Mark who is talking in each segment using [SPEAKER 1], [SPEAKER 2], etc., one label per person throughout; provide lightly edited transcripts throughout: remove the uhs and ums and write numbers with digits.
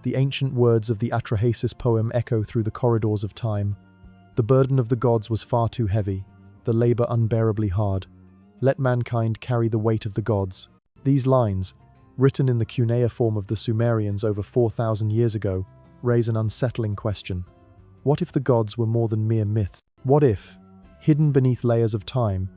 [SPEAKER 1] the ancient words of the Atrahasis poem echo through the corridors of time. The burden of the gods was far too heavy, the labor unbearably hard. Let mankind carry the weight of the gods. These lines, written in the cuneiform of the Sumerians over 4,000 years ago, raise an unsettling question. What if the gods were more than mere myths? What if, hidden beneath layers of time,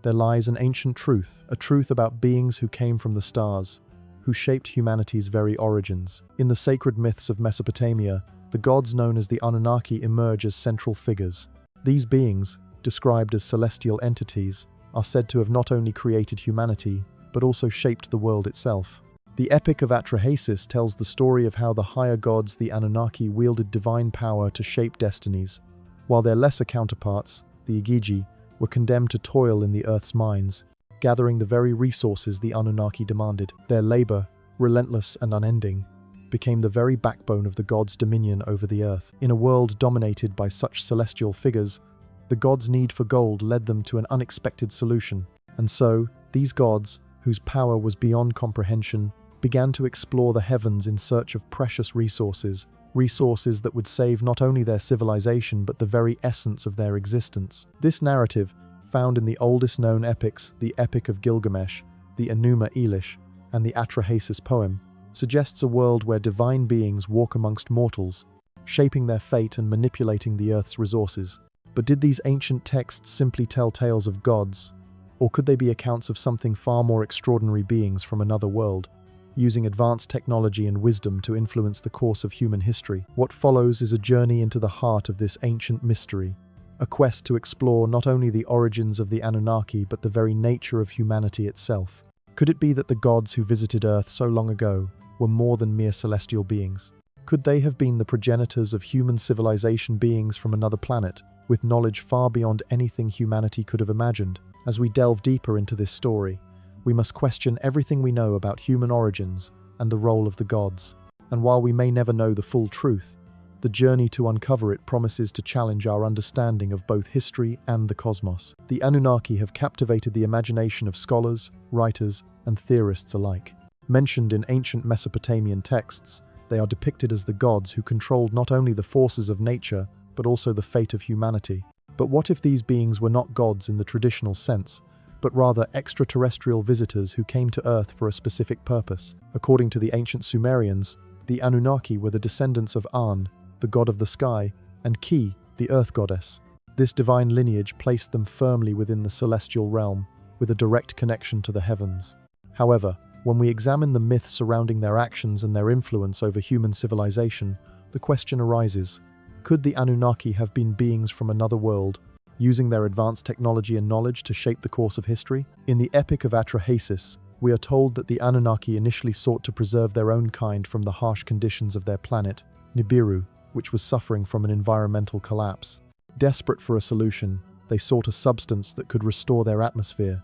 [SPEAKER 1] there lies an ancient truth, a truth about beings who came from the stars, who shaped humanity's very origins? In the sacred myths of Mesopotamia, the gods known as the Anunnaki emerge as central figures. These beings, described as celestial entities, are said to have not only created humanity, but also shaped the world itself. The Epic of Atrahasis tells the story of how the higher gods, the Anunnaki, wielded divine power to shape destinies, while their lesser counterparts, the Igigi, were condemned to toil in the earth's mines, gathering the very resources the Anunnaki demanded. Their labor, relentless and unending, became the very backbone of the gods' dominion over the earth. In a world dominated by such celestial figures, the gods' need for gold led them to an unexpected solution. And so, these gods, whose power was beyond comprehension, began to explore the heavens in search of precious resources that would save not only their civilization but the very essence of their existence. This narrative, found in the oldest known epics, the Epic of Gilgamesh, the Enuma Elish, and the Atrahasis poem, suggests a world where divine beings walk amongst mortals, shaping their fate and manipulating the earth's resources. But did these ancient texts simply tell tales of gods? Or could they be accounts of something far more extraordinary beings from another world, using advanced technology and wisdom to influence the course of human history? What follows is a journey into the heart of this ancient mystery, a quest to explore not only the origins of the Anunnaki but the very nature of humanity itself. Could it be that the gods who visited Earth so long ago were more than mere celestial beings? Could they have been the progenitors of human civilization, beings from another planet, with knowledge far beyond anything humanity could have imagined? As we delve deeper into this story, we must question everything we know about human origins and the role of the gods. And while we may never know the full truth, the journey to uncover it promises to challenge our understanding of both history and the cosmos. The Anunnaki have captivated the imagination of scholars, writers, and theorists alike. Mentioned in ancient Mesopotamian texts, they are depicted as the gods who controlled not only the forces of nature, but also the fate of humanity. But what if these beings were not gods in the traditional sense, but rather extraterrestrial visitors who came to Earth for a specific purpose? According to the ancient Sumerians, the Anunnaki were the descendants of An, the god of the sky, and Ki, the earth goddess. This divine lineage placed them firmly within the celestial realm, with a direct connection to the heavens. However, when we examine the myths surrounding their actions and their influence over human civilization, the question arises, could the Anunnaki have been beings from another world, using their advanced technology and knowledge to shape the course of history? In the Epic of Atrahasis, we are told that the Anunnaki initially sought to preserve their own kind from the harsh conditions of their planet, Nibiru, which was suffering from an environmental collapse. Desperate for a solution, they sought a substance that could restore their atmosphere.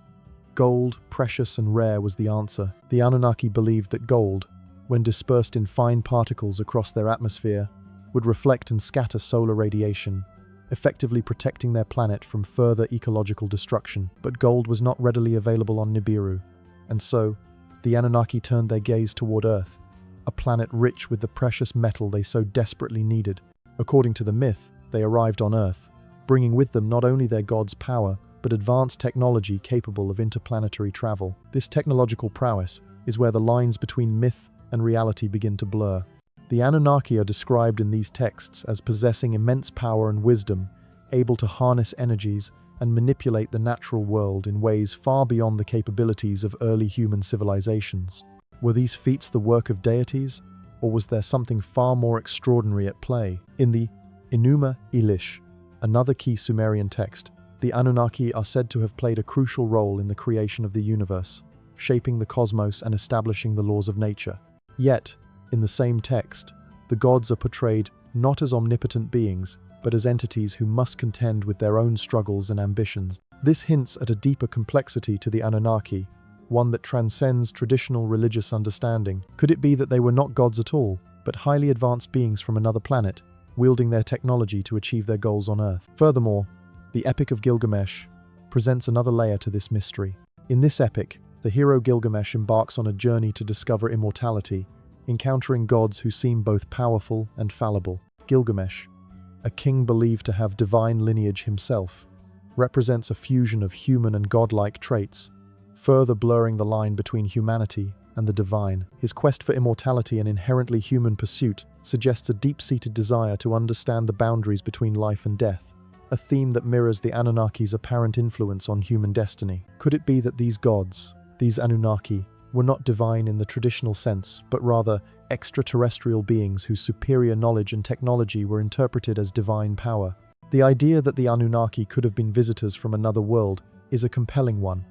[SPEAKER 1] Gold, precious and rare, was the answer. The Anunnaki believed that gold, when dispersed in fine particles across their atmosphere, would reflect and scatter solar radiation, effectively protecting their planet from further ecological destruction. But gold was not readily available on Nibiru, and so the Anunnaki turned their gaze toward Earth, a planet rich with the precious metal they so desperately needed. According to the myth, they arrived on Earth, bringing with them not only their god's power, but advanced technology capable of interplanetary travel. This technological prowess is where the lines between myth and reality begin to blur. The Anunnaki are described in these texts as possessing immense power and wisdom, able to harness energies and manipulate the natural world in ways far beyond the capabilities of early human civilizations. Were these feats the work of deities, or was there something far more extraordinary at play? In the Enuma Elish, another key Sumerian text, the Anunnaki are said to have played a crucial role in the creation of the universe, shaping the cosmos and establishing the laws of nature. Yet, in the same text, the gods are portrayed not as omnipotent beings, but as entities who must contend with their own struggles and ambitions. This hints at a deeper complexity to the Anunnaki, one that transcends traditional religious understanding. Could it be that they were not gods at all, but highly advanced beings from another planet, wielding their technology to achieve their goals on Earth? Furthermore, the Epic of Gilgamesh presents another layer to this mystery. In this epic, the hero Gilgamesh embarks on a journey to discover immortality, encountering gods who seem both powerful and fallible. Gilgamesh, a king believed to have divine lineage himself, represents a fusion of human and godlike traits, further blurring the line between humanity and the divine. His quest for immortality, an inherently human pursuit, suggests a deep-seated desire to understand the boundaries between life and death, a theme that mirrors the Anunnaki's apparent influence on human destiny. Could it be that these gods, these Anunnaki, were not divine in the traditional sense, but rather extraterrestrial beings whose superior knowledge and technology were interpreted as divine power? The idea that the Anunnaki could have been visitors from another world is a compelling one,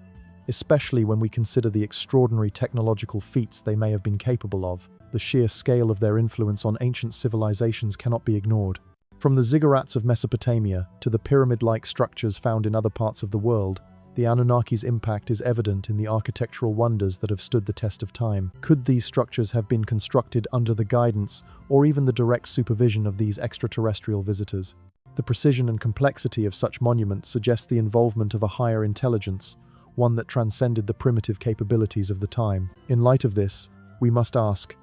[SPEAKER 1] especially when we consider the extraordinary technological feats they may have been capable of. The sheer scale of their influence on ancient civilizations cannot be ignored. From the ziggurats of Mesopotamia to the pyramid-like structures found in other parts of the world, the Anunnaki's impact is evident in the architectural wonders that have stood the test of time. Could these structures have been constructed under the guidance or even the direct supervision of these extraterrestrial visitors? The precision and complexity of such monuments suggests the involvement of a higher intelligence, one that transcended the primitive capabilities of the time. In light of this, we must ask,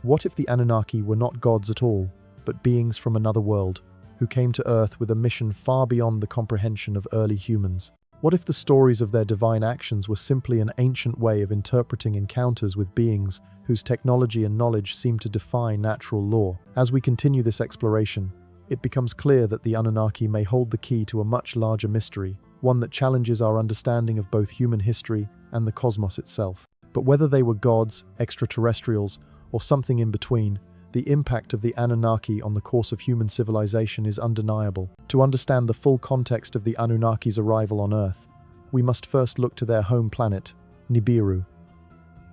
[SPEAKER 1] what if the Anunnaki were not gods at all, but beings from another world, who came to Earth with a mission far beyond the comprehension of early humans? What if the stories of their divine actions were simply an ancient way of interpreting encounters with beings whose technology and knowledge seem to defy natural law? As we continue this exploration, it becomes clear that the Anunnaki may hold the key to a much larger mystery, one that challenges our understanding of both human history and the cosmos itself. But whether they were gods, extraterrestrials, or something in between, the impact of the Anunnaki on the course of human civilization is undeniable. To understand the full context of the Anunnaki's arrival on Earth, we must first look to their home planet, Nibiru.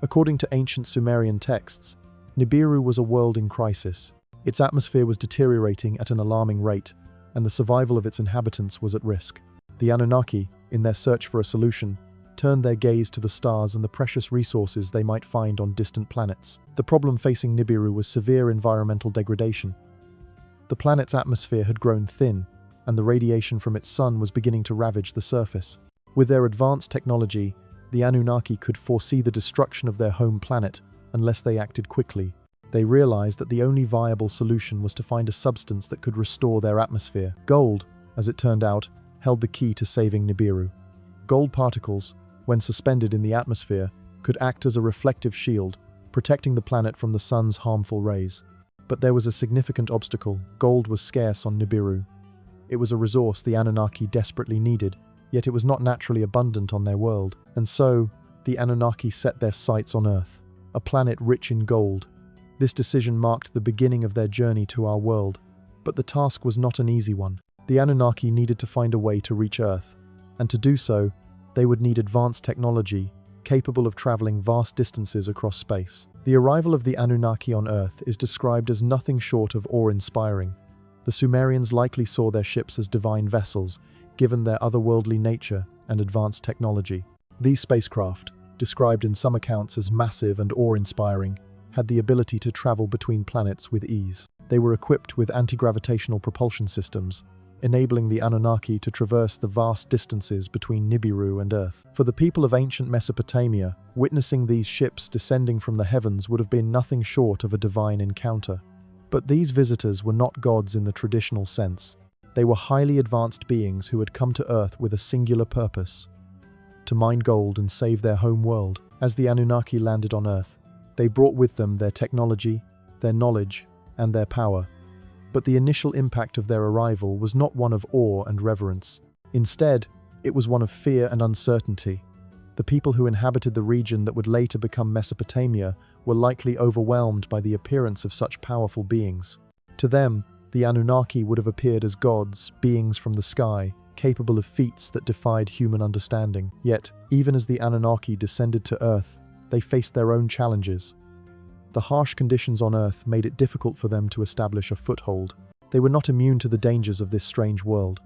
[SPEAKER 1] According to ancient Sumerian texts, Nibiru was a world in crisis. Its atmosphere was deteriorating at an alarming rate, and the survival of its inhabitants was at risk. The Anunnaki, in their search for a solution, turned their gaze to the stars and the precious resources they might find on distant planets. The problem facing Nibiru was severe environmental degradation. The planet's atmosphere had grown thin, and the radiation from its sun was beginning to ravage the surface. With their advanced technology, the Anunnaki could foresee the destruction of their home planet unless they acted quickly. They realized that the only viable solution was to find a substance that could restore their atmosphere. Gold, as it turned out, held the key to saving Nibiru. Gold particles, when suspended in the atmosphere, could act as a reflective shield, protecting the planet from the sun's harmful rays. But there was a significant obstacle. Gold was scarce on Nibiru. It was a resource the Anunnaki desperately needed, yet it was not naturally abundant on their world. And so, the Anunnaki set their sights on Earth, a planet rich in gold. This decision marked the beginning of their journey to our world, but the task was not an easy one. The Anunnaki needed to find a way to reach Earth, and to do so, they would need advanced technology capable of traveling vast distances across space. The arrival of the Anunnaki on Earth is described as nothing short of awe-inspiring. The Sumerians likely saw their ships as divine vessels, given their otherworldly nature and advanced technology. These spacecraft, described in some accounts as massive and awe-inspiring, had the ability to travel between planets with ease. They were equipped with anti-gravitational propulsion systems, enabling the Anunnaki to traverse the vast distances between Nibiru and Earth. For the people of ancient Mesopotamia, witnessing these ships descending from the heavens would have been nothing short of a divine encounter. But these visitors were not gods in the traditional sense. They were highly advanced beings who had come to Earth with a singular purpose: to mine gold and save their home world. As the Anunnaki landed on Earth, they brought with them their technology, their knowledge, and their power. But the initial impact of their arrival was not one of awe and reverence. Instead, it was one of fear and uncertainty. The people who inhabited the region that would later become Mesopotamia were likely overwhelmed by the appearance of such powerful beings. To them, the Anunnaki would have appeared as gods, beings from the sky, capable of feats that defied human understanding. Yet, even as the Anunnaki descended to Earth, they faced their own challenges. The harsh conditions on Earth made it difficult for them to establish a foothold. They were not immune to the dangers of this strange world.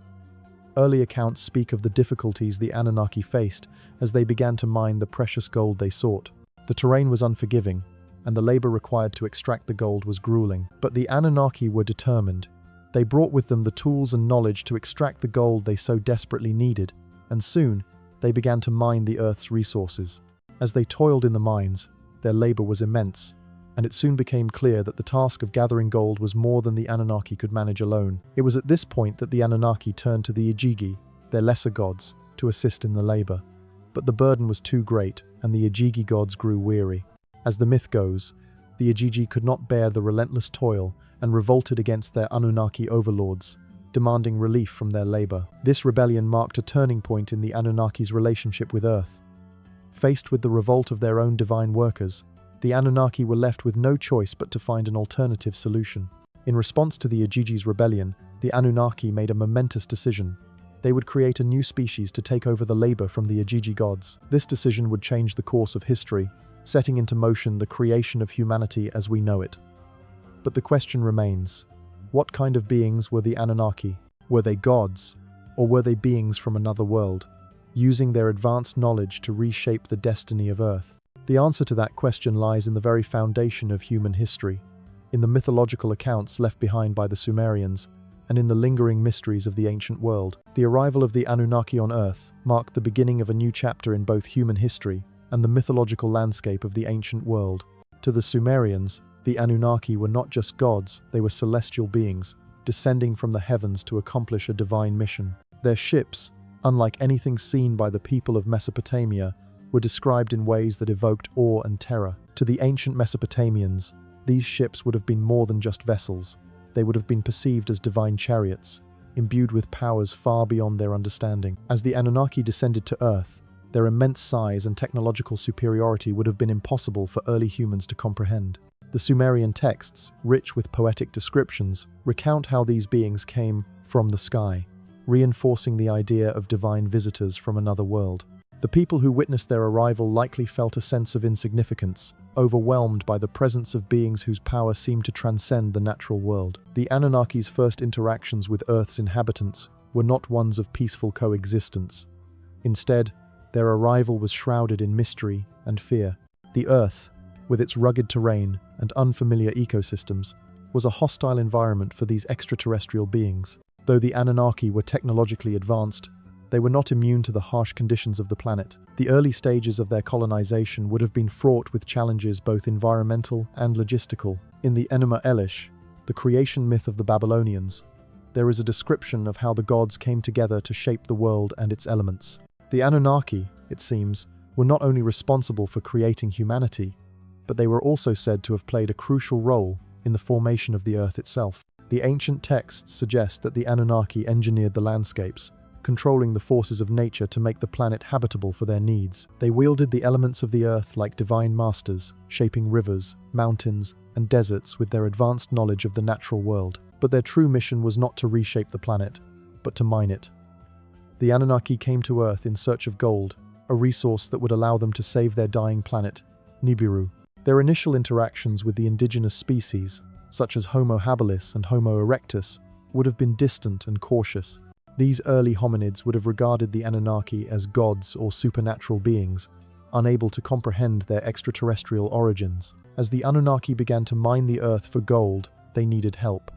[SPEAKER 1] Early accounts speak of the difficulties the Anunnaki faced as they began to mine the precious gold they sought. The terrain was unforgiving, and the labor required to extract the gold was grueling. But the Anunnaki were determined. They brought with them the tools and knowledge to extract the gold they so desperately needed, and soon they began to mine the Earth's resources. As they toiled in the mines, their labor was immense. and it soon became clear that the task of gathering gold was more than the Anunnaki could manage alone. It was at this point that the Anunnaki turned to the Igigi, their lesser gods, to assist in the labor. But the burden was too great, and the Igigi gods grew weary. As the myth goes, the Igigi could not bear the relentless toil and revolted against their Anunnaki overlords, demanding relief from their labor. This rebellion marked a turning point in the Anunnaki's relationship with Earth. Faced with the revolt of their own divine workers, the Anunnaki were left with no choice but to find an alternative solution. In response to the Igigi's rebellion, the Anunnaki made a momentous decision. They would create a new species to take over the labor from the Igigi gods. This decision would change the course of history, setting into motion the creation of humanity as we know it. But the question remains, what kind of beings were the Anunnaki? Were they gods, or were they beings from another world, using their advanced knowledge to reshape the destiny of Earth? The answer to that question lies in the very foundation of human history, in the mythological accounts left behind by the Sumerians, and in the lingering mysteries of the ancient world. The arrival of the Anunnaki on Earth marked the beginning of a new chapter in both human history and the mythological landscape of the ancient world. To the Sumerians, the Anunnaki were not just gods, they were celestial beings, descending from the heavens to accomplish a divine mission. Their ships, unlike anything seen by the people of Mesopotamia, were described in ways that evoked awe and terror. To the ancient Mesopotamians, these ships would have been more than just vessels. They would have been perceived as divine chariots, imbued with powers far beyond their understanding. As the Anunnaki descended to Earth, their immense size and technological superiority would have been impossible for early humans to comprehend. The Sumerian texts, rich with poetic descriptions, recount how these beings came from the sky, reinforcing the idea of divine visitors from another world. The people who witnessed their arrival likely felt a sense of insignificance, overwhelmed by the presence of beings whose power seemed to transcend the natural world. The Anunnaki's first interactions with Earth's inhabitants were not ones of peaceful coexistence. Instead, their arrival was shrouded in mystery and fear. The Earth, with its rugged terrain and unfamiliar ecosystems, was a hostile environment for these extraterrestrial beings. Though the Anunnaki were technologically advanced, they were not immune to the harsh conditions of the planet. The early stages of their colonization would have been fraught with challenges both environmental and logistical. In the Enuma Elish, the creation myth of the Babylonians, there is a description of how the gods came together to shape the world and its elements. The Anunnaki, it seems, were not only responsible for creating humanity, but they were also said to have played a crucial role in the formation of the Earth itself. The ancient texts suggest that the Anunnaki engineered the landscapes, controlling the forces of nature to make the planet habitable for their needs. They wielded the elements of the Earth like divine masters, shaping rivers, mountains, and deserts with their advanced knowledge of the natural world. But their true mission was not to reshape the planet, but to mine it. The Anunnaki came to Earth in search of gold, a resource that would allow them to save their dying planet, Nibiru. Their initial interactions with the indigenous species, such as Homo habilis and Homo erectus, would have been distant and cautious. These early hominids would have regarded the Anunnaki as gods or supernatural beings, unable to comprehend their extraterrestrial origins. As the Anunnaki began to mine the Earth for gold, they needed help.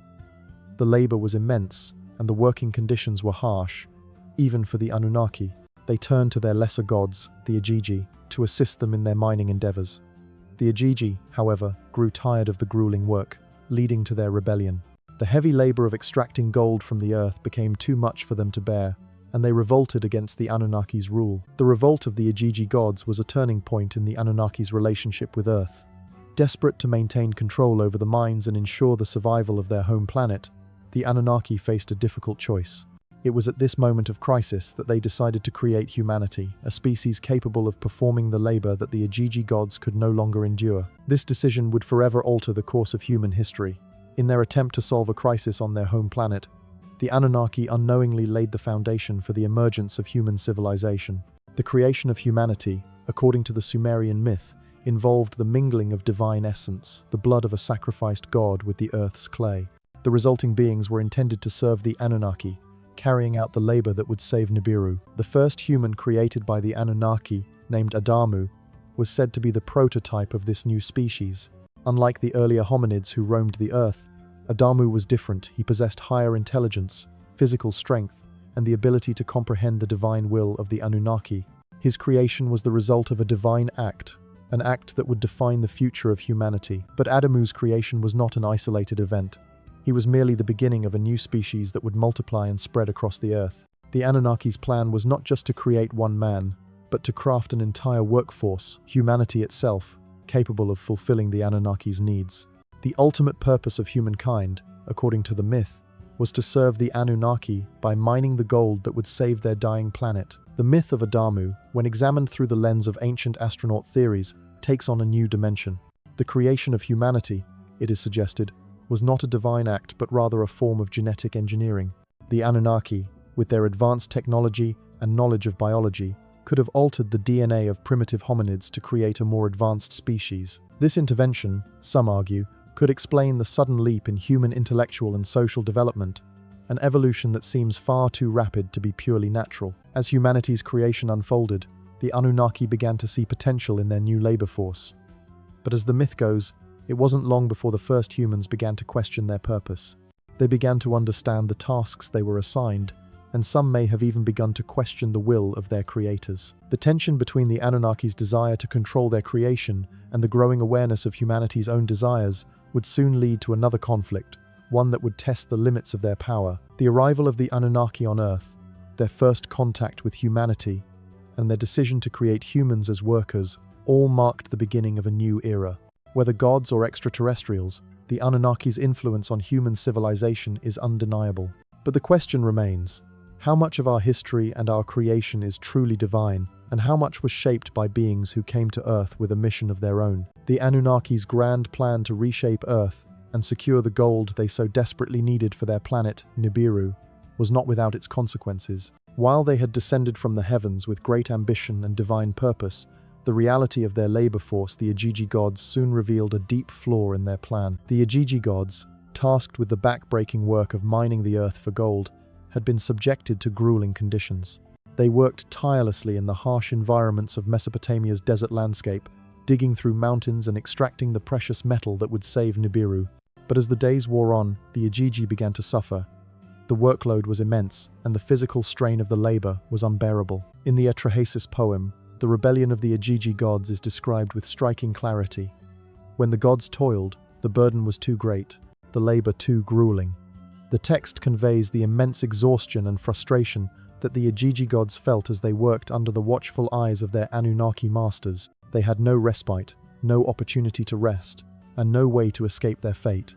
[SPEAKER 1] The labor was immense, and the working conditions were harsh, even for the Anunnaki. They turned to their lesser gods, the Igigi, to assist them in their mining endeavors. The Igigi, however, grew tired of the grueling work, leading to their rebellion. The heavy labor of extracting gold from the Earth became too much for them to bear, and they revolted against the Anunnaki's rule. The revolt of the Igigi gods was a turning point in the Anunnaki's relationship with Earth. Desperate to maintain control over the mines and ensure the survival of their home planet, the Anunnaki faced a difficult choice. It was at this moment of crisis that they decided to create humanity, a species capable of performing the labor that the Igigi gods could no longer endure. This decision would forever alter the course of human history. In their attempt to solve a crisis on their home planet, the Anunnaki unknowingly laid the foundation for the emergence of human civilization. The creation of humanity, according to the Sumerian myth, involved the mingling of divine essence, the blood of a sacrificed god with the Earth's clay. The resulting beings were intended to serve the Anunnaki, carrying out the labor that would save Nibiru. The first human created by the Anunnaki, named Adamu, was said to be the prototype of this new species. Unlike the earlier hominids who roamed the Earth, Adamu was different. He possessed higher intelligence, physical strength, and the ability to comprehend the divine will of the Anunnaki. His creation was the result of a divine act, an act that would define the future of humanity. But Adamu's creation was not an isolated event. He was merely the beginning of a new species that would multiply and spread across the earth. The Anunnaki's plan was not just to create one man, but to craft an entire workforce, humanity itself, capable of fulfilling the Anunnaki's needs. The ultimate purpose of humankind, according to the myth, was to serve the Anunnaki by mining the gold that would save their dying planet. The myth of Adamu, when examined through the lens of ancient astronaut theories, takes on a new dimension. The creation of humanity, it is suggested, was not a divine act but rather a form of genetic engineering. The Anunnaki, with their advanced technology and knowledge of biology, could have altered the DNA of primitive hominids to create a more advanced species. This intervention, some argue, could explain the sudden leap in human intellectual and social development, an evolution that seems far too rapid to be purely natural. As humanity's creation unfolded, the Anunnaki began to see potential in their new labor force. But as the myth goes, it wasn't long before the first humans began to question their purpose. They began to understand the tasks they were assigned, and some may have even begun to question the will of their creators. The tension between the Anunnaki's desire to control their creation and the growing awareness of humanity's own desires would soon lead to another conflict, one that would test the limits of their power. The arrival of the Anunnaki on Earth, their first contact with humanity, and their decision to create humans as workers all marked the beginning of a new era. Whether gods or extraterrestrials, the Anunnaki's influence on human civilization is undeniable. But the question remains, how much of our history and our creation is truly divine, and how much was shaped by beings who came to Earth with a mission of their own? The Anunnaki's grand plan to reshape Earth and secure the gold they so desperately needed for their planet, Nibiru, was not without its consequences. While they had descended from the heavens with great ambition and divine purpose, the reality of their labor force, the Igigi gods, soon revealed a deep flaw in their plan. The Igigi gods, tasked with the back-breaking work of mining the earth for gold, had been subjected to grueling conditions. They worked tirelessly in the harsh environments of Mesopotamia's desert landscape, digging through mountains and extracting the precious metal that would save Nibiru. But as the days wore on, the Igigi began to suffer. The workload was immense, and the physical strain of the labor was unbearable. In the Extraterrestrials poem, the rebellion of the Igigi gods is described with striking clarity. When the gods toiled, the burden was too great, the labor too grueling. The text conveys the immense exhaustion and frustration that the Igigi gods felt as they worked under the watchful eyes of their Anunnaki masters. They had no respite, no opportunity to rest, and no way to escape their fate.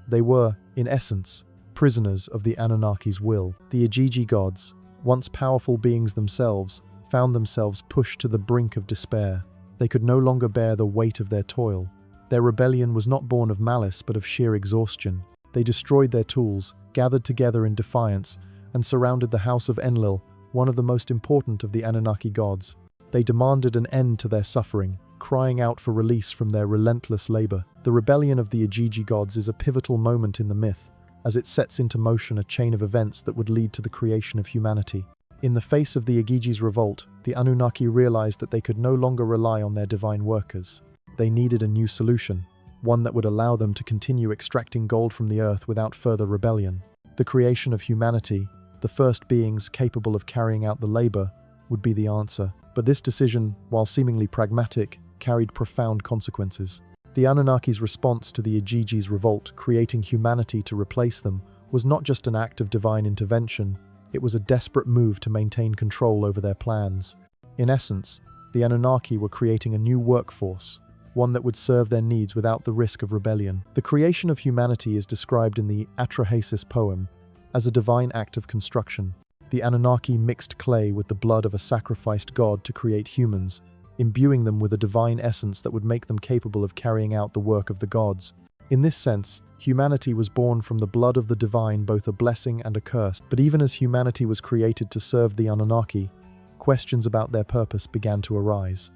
[SPEAKER 1] They were, in essence, prisoners of the Anunnaki's will. The Igigi gods, once powerful beings themselves, found themselves pushed to the brink of despair. They could no longer bear the weight of their toil. Their rebellion was not born of malice but of sheer exhaustion. They destroyed their tools, gathered together in defiance, and surrounded the house of Enlil, one of the most important of the Anunnaki gods. They demanded an end to their suffering, crying out for release from their relentless labor. The rebellion of the Igigi gods is a pivotal moment in the myth, as it sets into motion a chain of events that would lead to the creation of humanity. In the face of the Igiji's revolt, the Anunnaki realized that they could no longer rely on their divine workers. They needed a new solution, one that would allow them to continue extracting gold from the earth without further rebellion. The creation of humanity, the first beings capable of carrying out the labor, would be the answer. But this decision, while seemingly pragmatic, carried profound consequences. The Anunnaki's response to the Igiji's revolt, creating humanity to replace them, was not just an act of divine intervention, it was a desperate move to maintain control over their plans. In essence, the Anunnaki were creating a new workforce, one that would serve their needs without the risk of rebellion. The creation of humanity is described in the Extraterrestrials poem as a divine act of construction. The Anunnaki mixed clay with the blood of a sacrificed god to create humans, imbuing them with a divine essence that would make them capable of carrying out the work of the gods. In this sense, humanity was born from the blood of the divine, both a blessing and a curse. But even as humanity was created to serve the Anunnaki, questions about their purpose began to arise.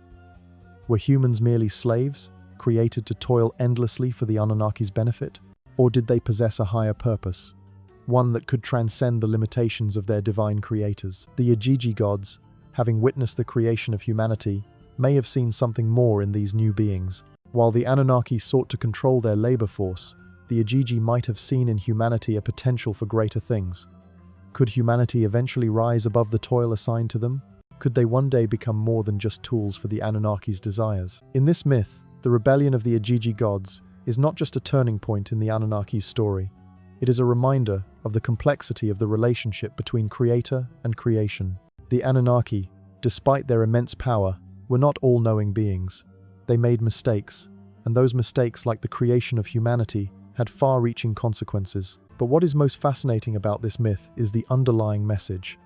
[SPEAKER 1] Were humans merely slaves, created to toil endlessly for the Anunnaki's benefit? Or did they possess a higher purpose, one that could transcend the limitations of their divine creators? The Igigi gods, having witnessed the creation of humanity, may have seen something more in these new beings. While the Anunnaki sought to control their labor force, the Igigi might have seen in humanity a potential for greater things. Could humanity eventually rise above the toil assigned to them? Could they one day become more than just tools for the Anunnaki's desires? In this myth, the rebellion of the Igigi gods is not just a turning point in the Anunnaki's story. It is a reminder of the complexity of the relationship between creator and creation. The Anunnaki, despite their immense power, were not all-knowing beings. They made mistakes, and those mistakes, like the creation of humanity, had far-reaching consequences. But what is most fascinating about this myth is the underlying message.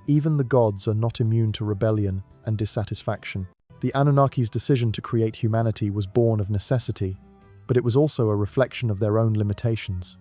[SPEAKER 1] Even the gods are not immune to rebellion and dissatisfaction. The Anunnaki's decision to create humanity was born of necessity, but it was also a reflection of their own limitations.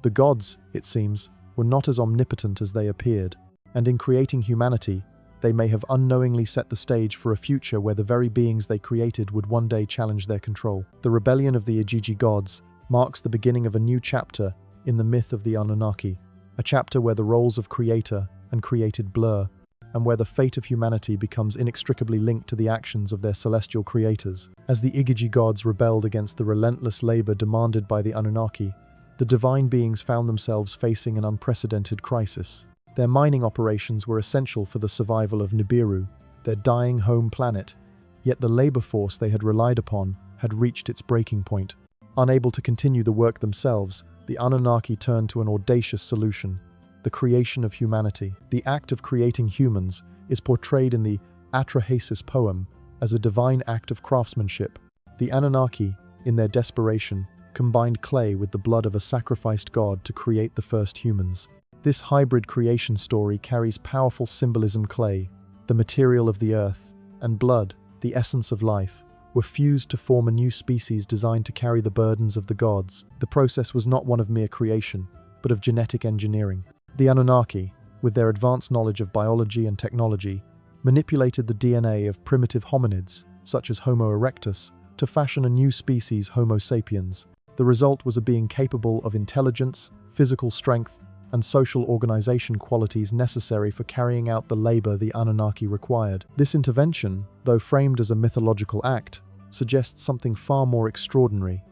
[SPEAKER 1] The gods, it seems, were not as omnipotent as they appeared, and in creating humanity, they may have unknowingly set the stage for a future where the very beings they created would one day challenge their control. The rebellion of the Igigi gods marks the beginning of a new chapter in the myth of the Anunnaki, a chapter where the roles of creator and created blur, and where the fate of humanity becomes inextricably linked to the actions of their celestial creators. As the Igigi gods rebelled against the relentless labor demanded by the Anunnaki, the divine beings found themselves facing an unprecedented crisis. Their mining operations were essential for the survival of Nibiru, their dying home planet, yet the labor force they had relied upon had reached its breaking point. Unable to continue the work themselves, the Anunnaki turned to an audacious solution: the creation of humanity. The act of creating humans is portrayed in the Extraterrestrials poem as a divine act of craftsmanship. The Anunnaki, in their desperation, combined clay with the blood of a sacrificed god to create the first humans. This hybrid creation story carries powerful symbolism. Clay, the material of the earth, and blood, the essence of life, were fused to form a new species designed to carry the burdens of the gods. The process was not one of mere creation, but of genetic engineering. The Anunnaki, with their advanced knowledge of biology and technology, manipulated the DNA of primitive hominids, such as Homo erectus, to fashion a new species, Homo sapiens. The result was a being capable of intelligence, physical strength, and social organization qualities necessary for carrying out the labor the Anunnaki required. This intervention, though framed as a mythological act, suggests something far more extraordinary.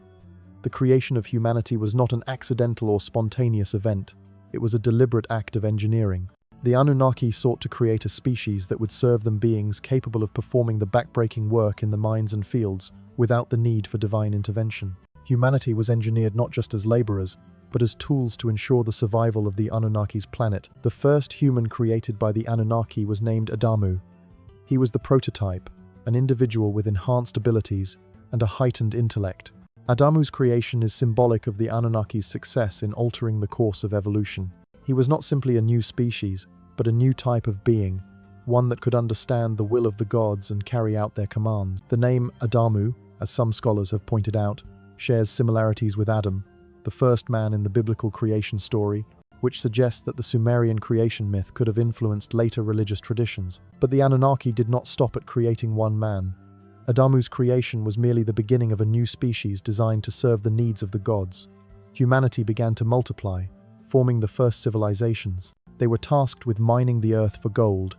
[SPEAKER 1] The creation of humanity was not an accidental or spontaneous event. It was a deliberate act of engineering. The Anunnaki sought to create a species that would serve them, beings capable of performing the backbreaking work in the mines and fields without the need for divine intervention. Humanity was engineered not just as laborers, but as tools to ensure the survival of the Anunnaki's planet. The first human created by the Anunnaki was named Adamu. He was the prototype, an individual with enhanced abilities and a heightened intellect. Adamu's creation is symbolic of the Anunnaki's success in altering the course of evolution. He was not simply a new species, but a new type of being, one that could understand the will of the gods and carry out their commands. The name Adamu, as some scholars have pointed out, shares similarities with Adam, the first man in the biblical creation story, which suggests that the Sumerian creation myth could have influenced later religious traditions. But the Anunnaki did not stop at creating one man. Adamu's creation was merely the beginning of a new species designed to serve the needs of the gods. Humanity began to multiply, forming the first civilizations. They were tasked with mining the earth for gold,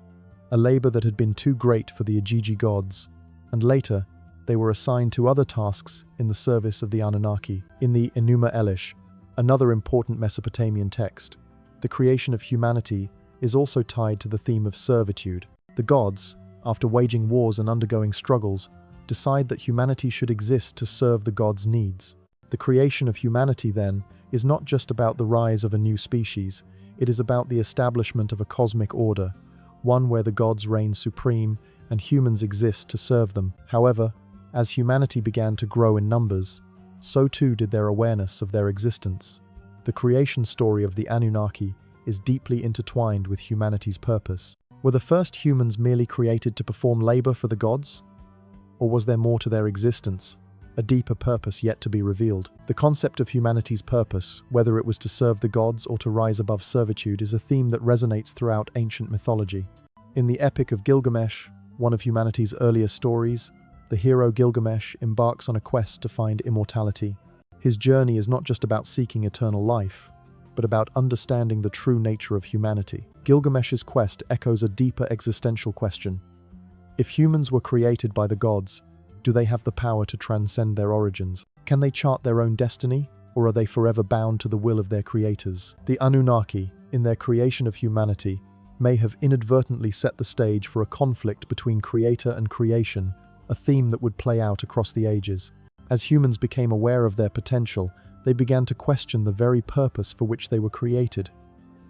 [SPEAKER 1] a labor that had been too great for the Igigi gods, and later, they were assigned to other tasks in the service of the Anunnaki. In the Enuma Elish, another important Mesopotamian text, the creation of humanity is also tied to the theme of servitude. The gods, after waging wars and undergoing struggles, decide that humanity should exist to serve the gods' needs. The creation of humanity, then, is not just about the rise of a new species, it is about the establishment of a cosmic order, one where the gods reign supreme and humans exist to serve them. However, as humanity began to grow in numbers, so too did their awareness of their existence. The creation story of the Anunnaki is deeply intertwined with humanity's purpose. Were the first humans merely created to perform labor for the gods? Or was there more to their existence, a deeper purpose yet to be revealed? The concept of humanity's purpose, whether it was to serve the gods or to rise above servitude, is a theme that resonates throughout ancient mythology. In the Epic of Gilgamesh, one of humanity's earliest stories, the hero Gilgamesh embarks on a quest to find immortality. His journey is not just about seeking eternal life, but about understanding the true nature of humanity. Gilgamesh's quest echoes a deeper existential question. If humans were created by the gods, do they have the power to transcend their origins? Can they chart their own destiny, or are they forever bound to the will of their creators? The Anunnaki, in their creation of humanity, may have inadvertently set the stage for a conflict between creator and creation, a theme that would play out across the ages. As humans became aware of their potential, they began to question the very purpose for which they were created.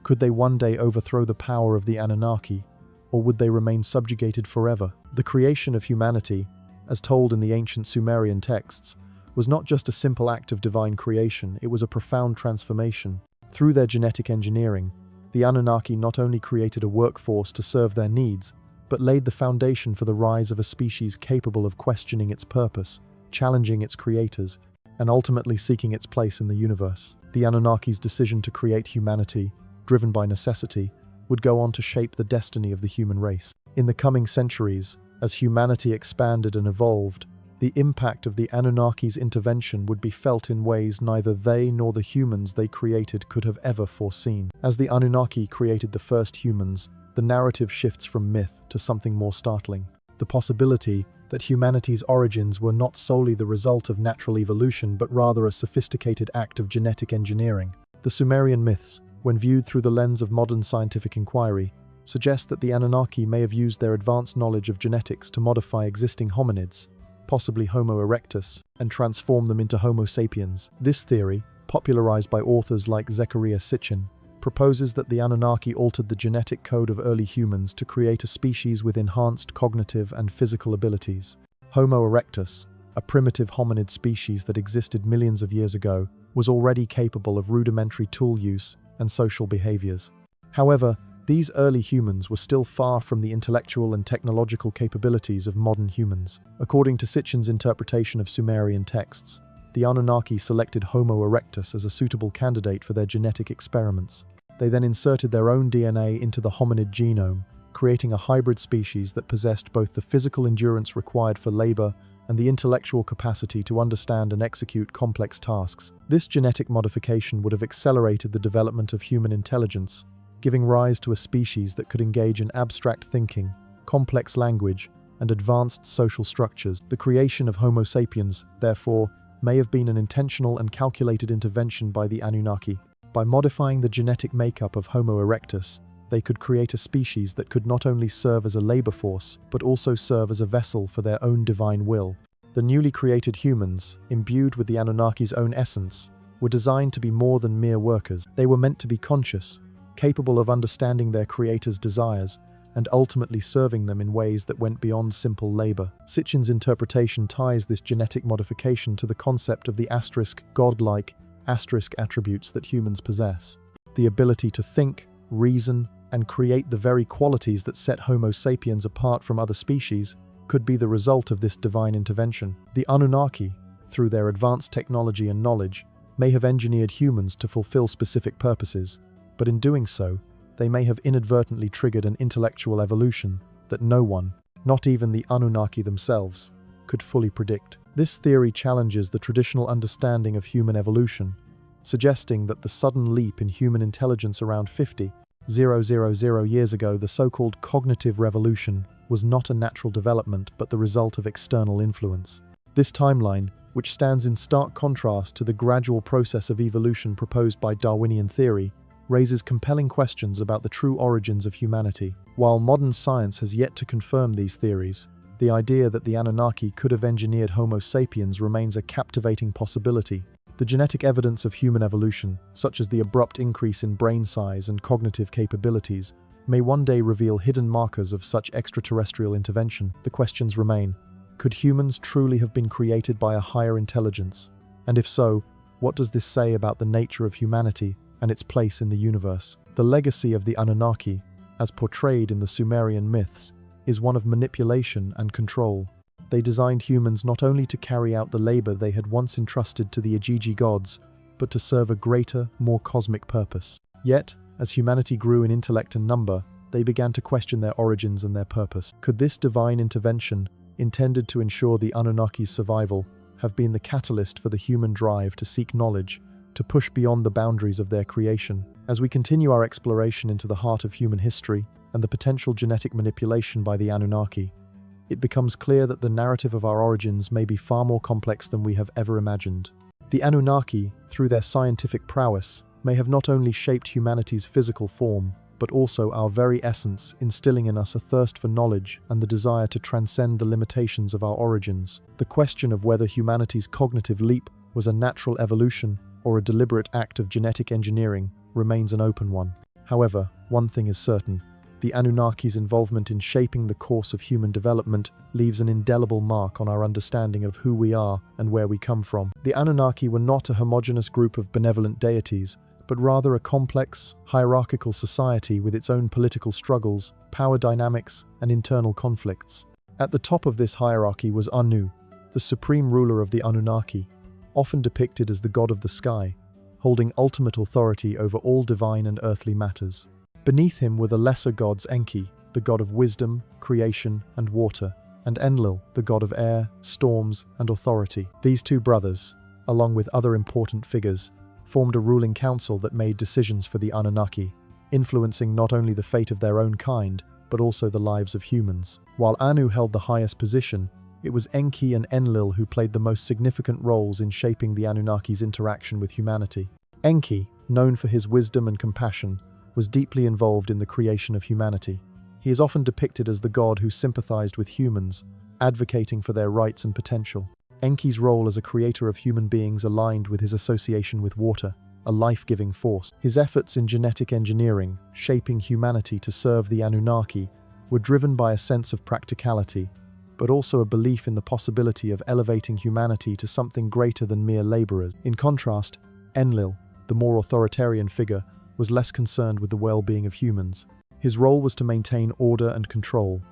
[SPEAKER 1] Could they one day overthrow the power of the Anunnaki, or would they remain subjugated forever? The creation of humanity, as told in the ancient Sumerian texts, was not just a simple act of divine creation, it was a profound transformation. Through their genetic engineering, the Anunnaki not only created a workforce to serve their needs, but laid the foundation for the rise of a species capable of questioning its purpose, challenging its creators, and ultimately seeking its place in the universe. The Anunnaki's decision to create humanity, driven by necessity, would go on to shape the destiny of the human race. In the coming centuries, as humanity expanded and evolved, the impact of the Anunnaki's intervention would be felt in ways neither they nor the humans they created could have ever foreseen. As the Anunnaki created the first humans, the narrative shifts from myth to something more startling. The possibility that humanity's origins were not solely the result of natural evolution but rather a sophisticated act of genetic engineering. The Sumerian myths, when viewed through the lens of modern scientific inquiry, suggest that the Anunnaki may have used their advanced knowledge of genetics to modify existing hominids, possibly Homo erectus, and transform them into Homo sapiens. This theory, popularized by authors like Zecharia Sitchin, proposes that the Anunnaki altered the genetic code of early humans to create a species with enhanced cognitive and physical abilities. Homo erectus, a primitive hominid species that existed millions of years ago, was already capable of rudimentary tool use and social behaviors. However, these early humans were still far from the intellectual and technological capabilities of modern humans. According to Sitchin's interpretation of Sumerian texts, the Anunnaki selected Homo erectus as a suitable candidate for their genetic experiments. They then inserted their own DNA into the hominid genome, creating a hybrid species that possessed both the physical endurance required for labor and the intellectual capacity to understand and execute complex tasks. This genetic modification would have accelerated the development of human intelligence, giving rise to a species that could engage in abstract thinking, complex language, and advanced social structures. The creation of Homo sapiens, therefore, may have been an intentional and calculated intervention by the Anunnaki. By modifying the genetic makeup of Homo erectus, they could create a species that could not only serve as a labor force, but also serve as a vessel for their own divine will. The newly created humans, imbued with the Anunnaki's own essence, were designed to be more than mere workers. They were meant to be conscious, capable of understanding their creator's desires, and ultimately serving them in ways that went beyond simple labor. Sitchin's interpretation ties this genetic modification to the concept of the godlike attributes that humans possess. The ability to think, reason, and create the very qualities that set Homo sapiens apart from other species could be the result of this divine intervention. The Anunnaki, through their advanced technology and knowledge, may have engineered humans to fulfill specific purposes, but in doing so, they may have inadvertently triggered an intellectual evolution that no one, not even the Anunnaki themselves, could fully predict. This theory challenges the traditional understanding of human evolution, suggesting that the sudden leap in human intelligence around 50,000 years ago, the so-called cognitive revolution, was not a natural development but the result of external influence. This timeline, which stands in stark contrast to the gradual process of evolution proposed by Darwinian theory, raises compelling questions about the true origins of humanity. While modern science has yet to confirm these theories, the idea that the Anunnaki could have engineered Homo sapiens remains a captivating possibility. The genetic evidence of human evolution, such as the abrupt increase in brain size and cognitive capabilities, may one day reveal hidden markers of such extraterrestrial intervention. The questions remain: could humans truly have been created by a higher intelligence? And if so, what does this say about the nature of humanity and its place in the universe? The legacy of the Anunnaki, as portrayed in the Sumerian myths, is one of manipulation and control. They designed humans not only to carry out the labor they had once entrusted to the Igigi gods, but to serve a greater, more cosmic purpose. Yet, as humanity grew in intellect and number, they began to question their origins and their purpose. Could this divine intervention, intended to ensure the Anunnaki's survival, have been the catalyst for the human drive to seek knowledge, to push beyond the boundaries of their creation? As we continue our exploration into the heart of human history and the potential genetic manipulation by the Anunnaki, it becomes clear that the narrative of our origins may be far more complex than we have ever imagined. The Anunnaki, through their scientific prowess, may have not only shaped humanity's physical form, but also our very essence, instilling in us a thirst for knowledge and the desire to transcend the limitations of our origins. The question of whether humanity's cognitive leap was a natural evolution or a deliberate act of genetic engineering remains an open one. However, one thing is certain: the Anunnaki's involvement in shaping the course of human development leaves an indelible mark on our understanding of who we are and where we come from. The Anunnaki were not a homogeneous group of benevolent deities, but rather a complex, hierarchical society with its own political struggles, power dynamics, and internal conflicts. At the top of this hierarchy was Anu, the supreme ruler of the Anunnaki, often depicted as the god of the sky, holding ultimate authority over all divine and earthly matters. Beneath him were the lesser gods Enki, the god of wisdom, creation, and water, and Enlil, the god of air, storms, and authority. These two brothers, along with other important figures, formed a ruling council that made decisions for the Anunnaki, influencing not only the fate of their own kind, but also the lives of humans. While Anu held the highest position, it was Enki and Enlil who played the most significant roles in shaping the Anunnaki's interaction with humanity. Enki, known for his wisdom and compassion, was deeply involved in the creation of humanity. He is often depicted as the god who sympathized with humans, advocating for their rights and potential. Enki's role as a creator of human beings aligned with his association with water, a life-giving force. His efforts in genetic engineering, shaping humanity to serve the Anunnaki, were driven by a sense of practicality, but also a belief in the possibility of elevating humanity to something greater than mere laborers. In contrast, Enlil, the more authoritarian figure, was less concerned with the well-being of humans. His role was to maintain order and control,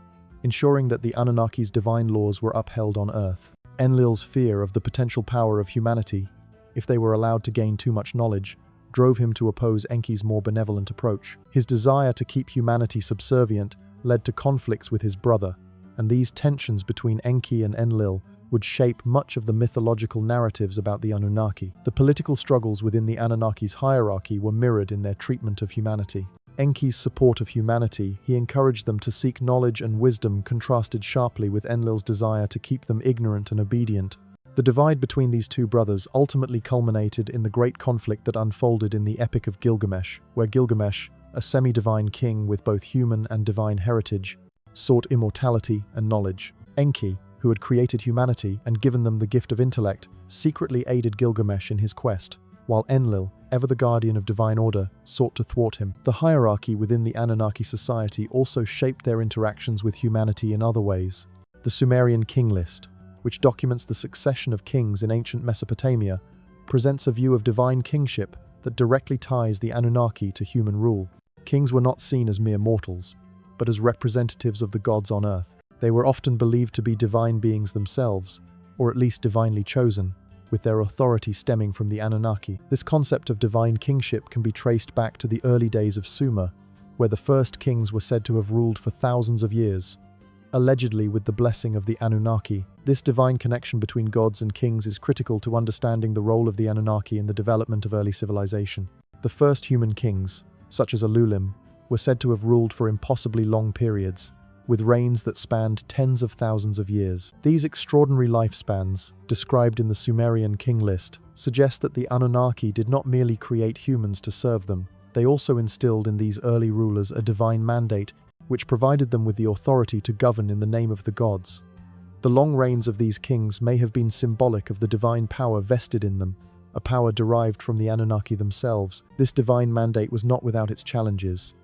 [SPEAKER 1] ensuring that the Anunnaki's divine laws were upheld on Earth. Enlil's fear of the potential power of humanity, if they were allowed to gain too much knowledge, drove him to oppose Enki's more benevolent approach. His desire to keep humanity subservient led to conflicts with his brother, and these tensions between Enki and Enlil would shape much of the mythological narratives about the Anunnaki. The political struggles within the Anunnaki's hierarchy were mirrored in their treatment of humanity. Enki's support of humanity, he encouraged them to seek knowledge and wisdom, contrasted sharply with Enlil's desire to keep them ignorant and obedient. The divide between these two brothers ultimately culminated in the great conflict that unfolded in the Epic of Gilgamesh, where Gilgamesh, a semi-divine king with both human and divine heritage, sought immortality and knowledge. Enki, who had created humanity and given them the gift of intellect, secretly aided Gilgamesh in his quest, while Enlil, ever the guardian of divine order, sought to thwart him. The hierarchy within the Anunnaki society also shaped their interactions with humanity in other ways. The Sumerian king list, which documents the succession of kings in ancient Mesopotamia, presents a view of divine kingship that directly ties the Anunnaki to human rule. Kings were not seen as mere mortals, but as representatives of the gods on Earth. They were often believed to be divine beings themselves, or at least divinely chosen, with their authority stemming from the Anunnaki. This concept of divine kingship can be traced back to the early days of Sumer, where the first kings were said to have ruled for thousands of years, allegedly with the blessing of the Anunnaki. This divine connection between gods and kings is critical to understanding the role of the Anunnaki in the development of early civilization. The first human kings, such as Alulim, were said to have ruled for impossibly long periods, with reigns that spanned tens of thousands of years. These extraordinary lifespans, described in the Sumerian king list, suggest that the Anunnaki did not merely create humans to serve them, they also instilled in these early rulers a divine mandate which provided them with the authority to govern in the name of the gods. The long reigns of these kings may have been symbolic of the divine power vested in them, a power derived from the Anunnaki themselves. This divine mandate was not without its challenges.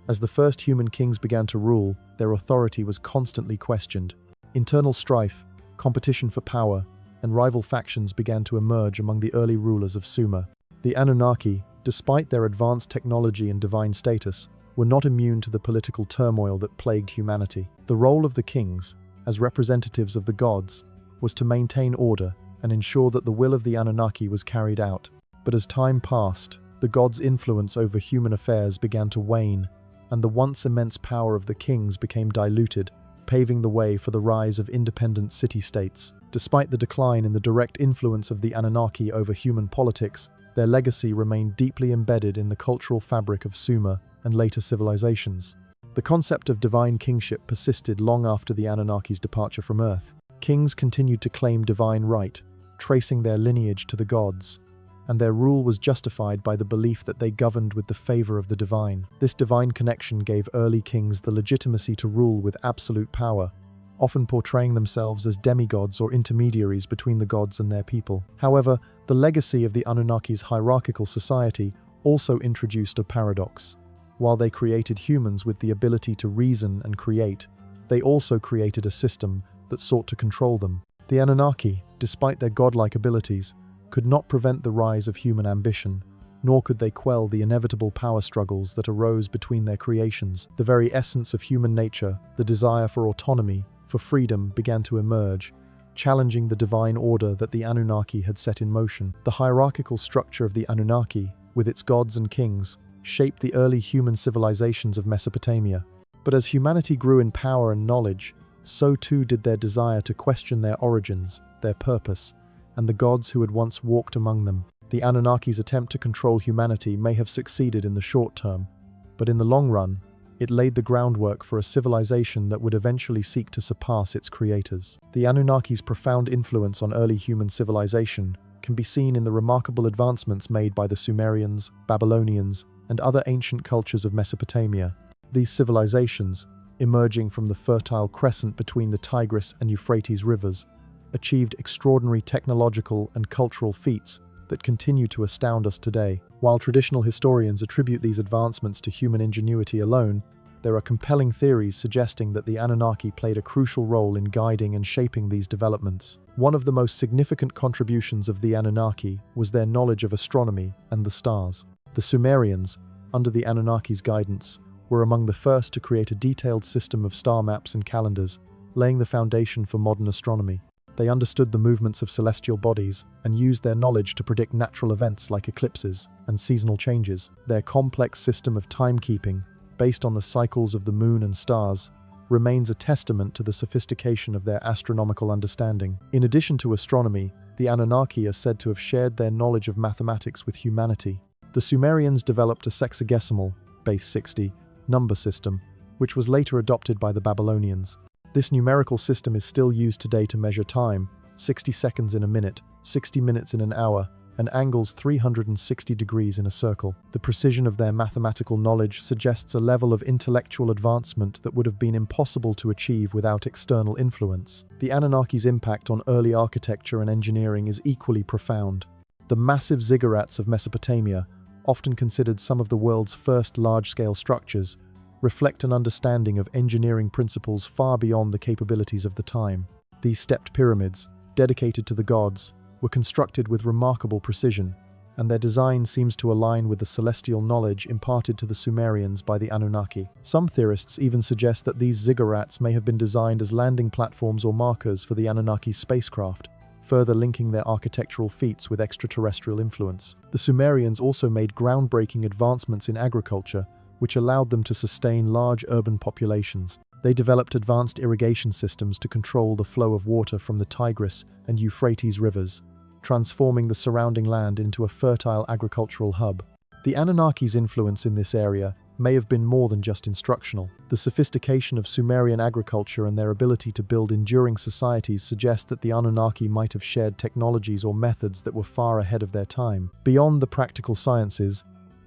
[SPEAKER 1] As the first human kings began to rule, their authority was constantly questioned. Internal strife, competition for power, and rival factions began to emerge among the early rulers of Sumer. The Anunnaki, despite their advanced technology and divine status, were not immune to the political turmoil that plagued humanity. The role of the kings, as representatives of the gods, was to maintain order and ensure that the will of the Anunnaki was carried out. But as time passed, the gods' influence over human affairs began to wane, and the once immense power of the kings became diluted, paving the way for the rise of independent city-states. Despite the decline in the direct influence of the Anunnaki over human politics, their legacy remained deeply embedded in the cultural fabric of Sumer and later civilizations. The concept of divine kingship persisted long after the Anunnaki's departure from Earth. Kings continued to claim divine right, tracing their lineage to the gods, and their rule was justified by the belief that they governed with the favor of the divine. This divine connection gave early kings the legitimacy to rule with absolute power, often portraying themselves as demigods or intermediaries between the gods and their people. However, the legacy of the Anunnaki's hierarchical society also introduced a paradox. While they created humans with the ability to reason and create, they also created a system that sought to control them. The Anunnaki, despite their godlike abilities, could not prevent the rise of human ambition, nor could they quell the inevitable power struggles that arose between their creations. The very essence of human nature, the desire for autonomy, for freedom, began to emerge, challenging the divine order that the Anunnaki had set in motion. The hierarchical structure of the Anunnaki, with its gods and kings, shaped the early human civilizations of Mesopotamia. But as humanity grew in power and knowledge, so too did their desire to question their origins, their purpose, and the gods who had once walked among them. The Anunnaki's attempt to control humanity may have succeeded in the short term, but in the long run, it laid the groundwork for a civilization that would eventually seek to surpass its creators. The Anunnaki's profound influence on early human civilization can be seen in the remarkable advancements made by the Sumerians, Babylonians, and other ancient cultures of Mesopotamia. These civilizations, emerging from the fertile crescent between the Tigris and Euphrates rivers, achieved extraordinary technological and cultural feats that continue to astound us today. While traditional historians attribute these advancements to human ingenuity alone, there are compelling theories suggesting that the Anunnaki played a crucial role in guiding and shaping these developments. One of the most significant contributions of the Anunnaki was their knowledge of astronomy and the stars. The Sumerians, under the Anunnaki's guidance, were among the first to create a detailed system of star maps and calendars, laying the foundation for modern astronomy. They understood the movements of celestial bodies and used their knowledge to predict natural events like eclipses and seasonal changes. Their complex system of timekeeping, based on the cycles of the moon and stars, remains a testament to the sophistication of their astronomical understanding. In addition to astronomy, the Anunnaki are said to have shared their knowledge of mathematics with humanity. The Sumerians developed a sexagesimal, base 60, number system, which was later adopted by the Babylonians. This numerical system is still used today to measure time, 60 seconds in a minute, 60 minutes in an hour, and angles 360 degrees in a circle. The precision of their mathematical knowledge suggests a level of intellectual advancement that would have been impossible to achieve without external influence. The Anunnaki's impact on early architecture and engineering is equally profound. The massive ziggurats of Mesopotamia, often considered some of the world's first large-scale structures, reflect an understanding of engineering principles far beyond the capabilities of the time. These stepped pyramids, dedicated to the gods, were constructed with remarkable precision, and their design seems to align with the celestial knowledge imparted to the Sumerians by the Anunnaki. Some theorists even suggest that these ziggurats may have been designed as landing platforms or markers for the Anunnaki's spacecraft, further linking their architectural feats with extraterrestrial influence. The Sumerians also made groundbreaking advancements in agriculture, which allowed them to sustain large urban populations. They developed advanced irrigation systems to control the flow of water from the Tigris and Euphrates rivers, transforming the surrounding land into a fertile agricultural hub. The Anunnaki's influence in this area may have been more than just instructional. The sophistication of Sumerian agriculture and their ability to build enduring societies suggest that the Anunnaki might have shared technologies or methods that were far ahead of their time. Beyond the practical sciences,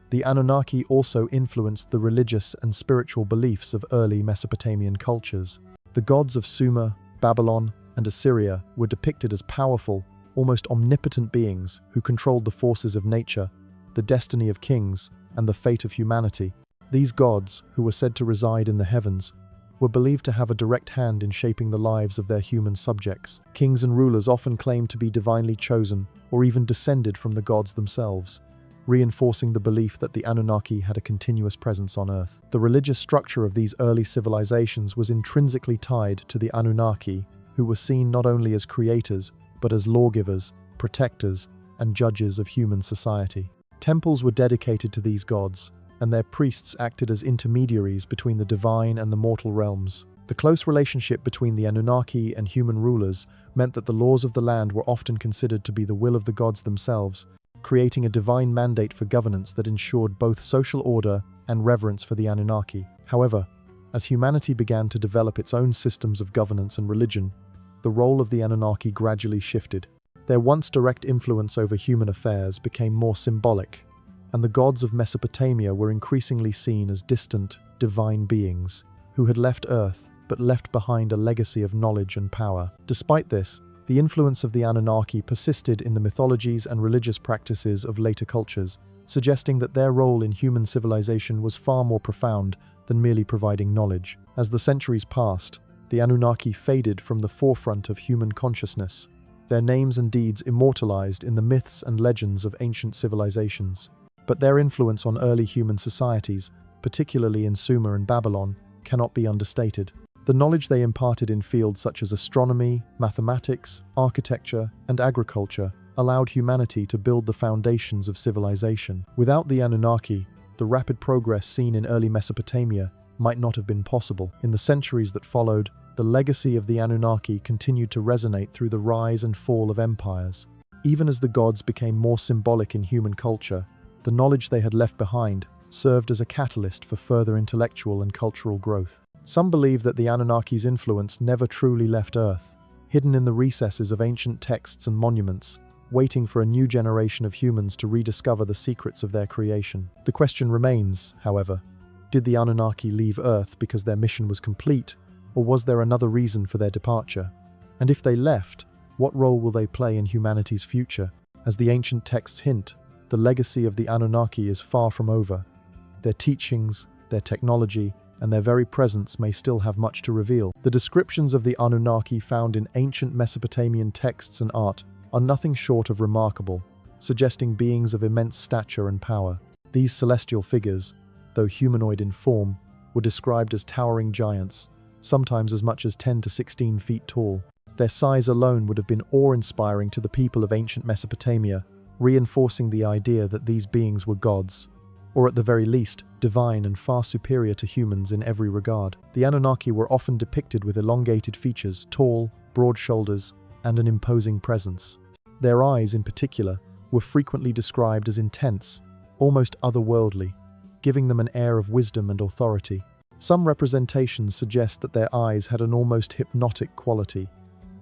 [SPEAKER 1] the Anunnaki also influenced the religious and spiritual beliefs of early Mesopotamian cultures. The gods of Sumer, Babylon, and Assyria were depicted as powerful, almost omnipotent beings who controlled the forces of nature, the destiny of kings, and the fate of humanity. These gods, who were said to reside in the heavens, were believed to have a direct hand in shaping the lives of their human subjects. Kings and rulers often claimed to be divinely chosen or even descended from the gods themselves, reinforcing the belief that the Anunnaki had a continuous presence on Earth. The religious structure of these early civilizations was intrinsically tied to the Anunnaki, who were seen not only as creators, but as lawgivers, protectors, and judges of human society. Temples were dedicated to these gods, and their priests acted as intermediaries between the divine and the mortal realms. The close relationship between the Anunnaki and human rulers meant that the laws of the land were often considered to be the will of the gods themselves, creating a divine mandate for governance that ensured both social order and reverence for the Anunnaki. However, as humanity began to develop its own systems of governance and religion, the role of the Anunnaki gradually shifted. Their once direct influence over human affairs became more symbolic, and the gods of Mesopotamia were increasingly seen as distant, divine beings who had left Earth but left behind a legacy of knowledge and power. Despite this, the influence of the Anunnaki persisted in the mythologies and religious practices of later cultures, suggesting that their role in human civilization was far more profound than merely providing knowledge. As the centuries passed, the Anunnaki faded from the forefront of human consciousness, their names and deeds immortalized in the myths and legends of ancient civilizations. But their influence on early human societies, particularly in Sumer and Babylon, cannot be understated. The knowledge they imparted in fields such as astronomy, mathematics, architecture, and agriculture allowed humanity to build the foundations of civilization. Without the Anunnaki, the rapid progress seen in early Mesopotamia might not have been possible. In the centuries that followed, the legacy of the Anunnaki continued to resonate through the rise and fall of empires. Even as the gods became more symbolic in human culture, the knowledge they had left behind served as a catalyst for further intellectual and cultural growth. Some believe that the Anunnaki's influence never truly left Earth, hidden in the recesses of ancient texts and monuments, waiting for a new generation of humans to rediscover the secrets of their creation. The question remains, however, did the Anunnaki leave Earth because their mission was complete, or was there another reason for their departure? And if they left, what role will they play in humanity's future? As the ancient texts hint, the legacy of the Anunnaki is far from over. Their teachings, their technology, and their very presence may still have much to reveal. The descriptions of the Anunnaki found in ancient Mesopotamian texts and art are nothing short of remarkable, suggesting beings of immense stature and power. These celestial figures, though humanoid in form, were described as towering giants, sometimes as much as 10 to 16 feet tall. Their size alone would have been awe-inspiring to the people of ancient Mesopotamia, reinforcing the idea that these beings were gods, or at the very least, divine and far superior to humans in every regard. The Anunnaki were often depicted with elongated features, tall, broad shoulders, and an imposing presence. Their eyes, in particular, were frequently described as intense, almost otherworldly, giving them an air of wisdom and authority. Some representations suggest that their eyes had an almost hypnotic quality,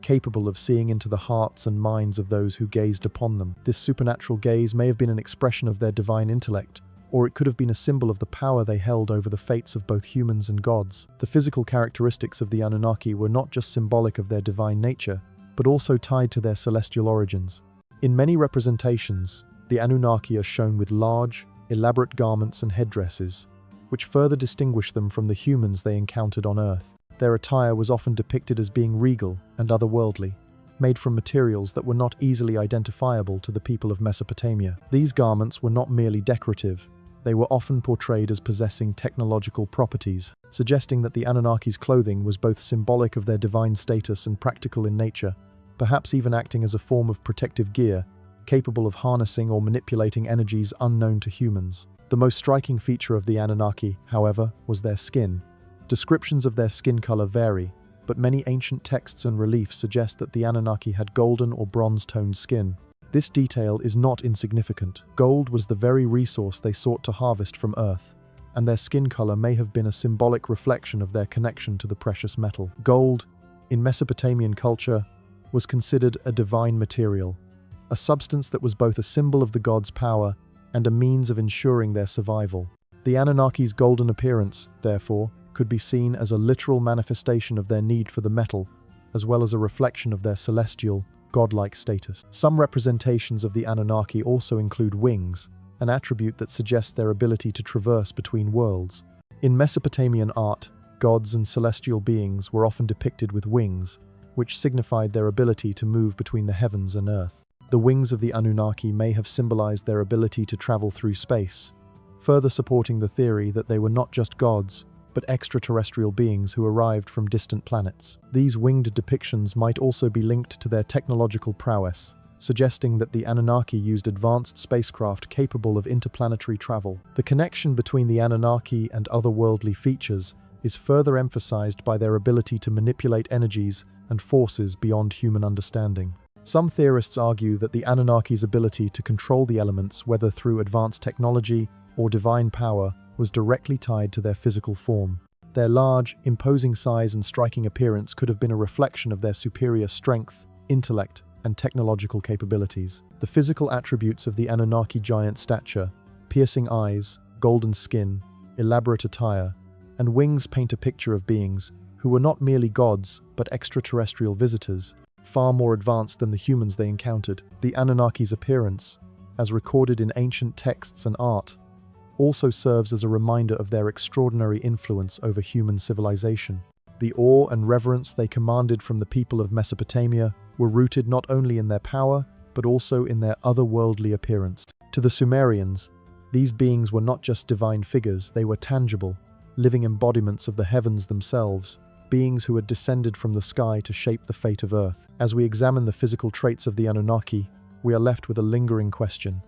[SPEAKER 1] capable of seeing into the hearts and minds of those who gazed upon them. This supernatural gaze may have been an expression of their divine intellect, or it could have been a symbol of the power they held over the fates of both humans and gods. The physical characteristics of the Anunnaki were not just symbolic of their divine nature, but also tied to their celestial origins. In many representations, the Anunnaki are shown with large, elaborate garments and headdresses, which further distinguish them from the humans they encountered on Earth. Their attire was often depicted as being regal and otherworldly, made from materials that were not easily identifiable to the people of Mesopotamia. These garments were not merely decorative. They were often portrayed as possessing technological properties, suggesting that the Anunnaki's clothing was both symbolic of their divine status and practical in nature, perhaps even acting as a form of protective gear, capable of harnessing or manipulating energies unknown to humans. The most striking feature of the Anunnaki, however, was their skin. Descriptions of their skin color vary, but many ancient texts and reliefs suggest that the Anunnaki had golden or bronze-toned skin. This detail is not insignificant. Gold was the very resource they sought to harvest from Earth, and their skin color may have been a symbolic reflection of their connection to the precious metal. Gold, in Mesopotamian culture, was considered a divine material, a substance that was both a symbol of the gods' power and a means of ensuring their survival. The Anunnaki's golden appearance, therefore, could be seen as a literal manifestation of their need for the metal, as well as a reflection of their celestial, godlike status. Some representations of the Anunnaki also include wings, an attribute that suggests their ability to traverse between worlds. In Mesopotamian art, gods and celestial beings were often depicted with wings, which signified their ability to move between the heavens and earth. The wings of the Anunnaki may have symbolized their ability to travel through space, further supporting the theory that they were not just gods, but extraterrestrial beings who arrived from distant planets. These winged depictions might also be linked to their technological prowess, suggesting that the Anunnaki used advanced spacecraft capable of interplanetary travel. The connection between the Anunnaki and otherworldly features is further emphasized by their ability to manipulate energies and forces beyond human understanding. Some theorists argue that the Anunnaki's ability to control the elements, whether through advanced technology or divine power, was directly tied to their physical form. Their large, imposing size and striking appearance could have been a reflection of their superior strength, intellect, and technological capabilities. The physical attributes of the Anunnaki giant stature, piercing eyes, golden skin, elaborate attire, and wings paint a picture of beings who were not merely gods but extraterrestrial visitors, far more advanced than the humans they encountered. The Anunnaki's appearance, as recorded in ancient texts and art, also serves as a reminder of their extraordinary influence over human civilization. The awe and reverence they commanded from the people of Mesopotamia were rooted not only in their power, but also in their otherworldly appearance. To the Sumerians, these beings were not just divine figures, they were tangible, living embodiments of the heavens themselves, beings who had descended from the sky to shape the fate of Earth. As we examine the physical traits of the Anunnaki, we are left with a lingering question.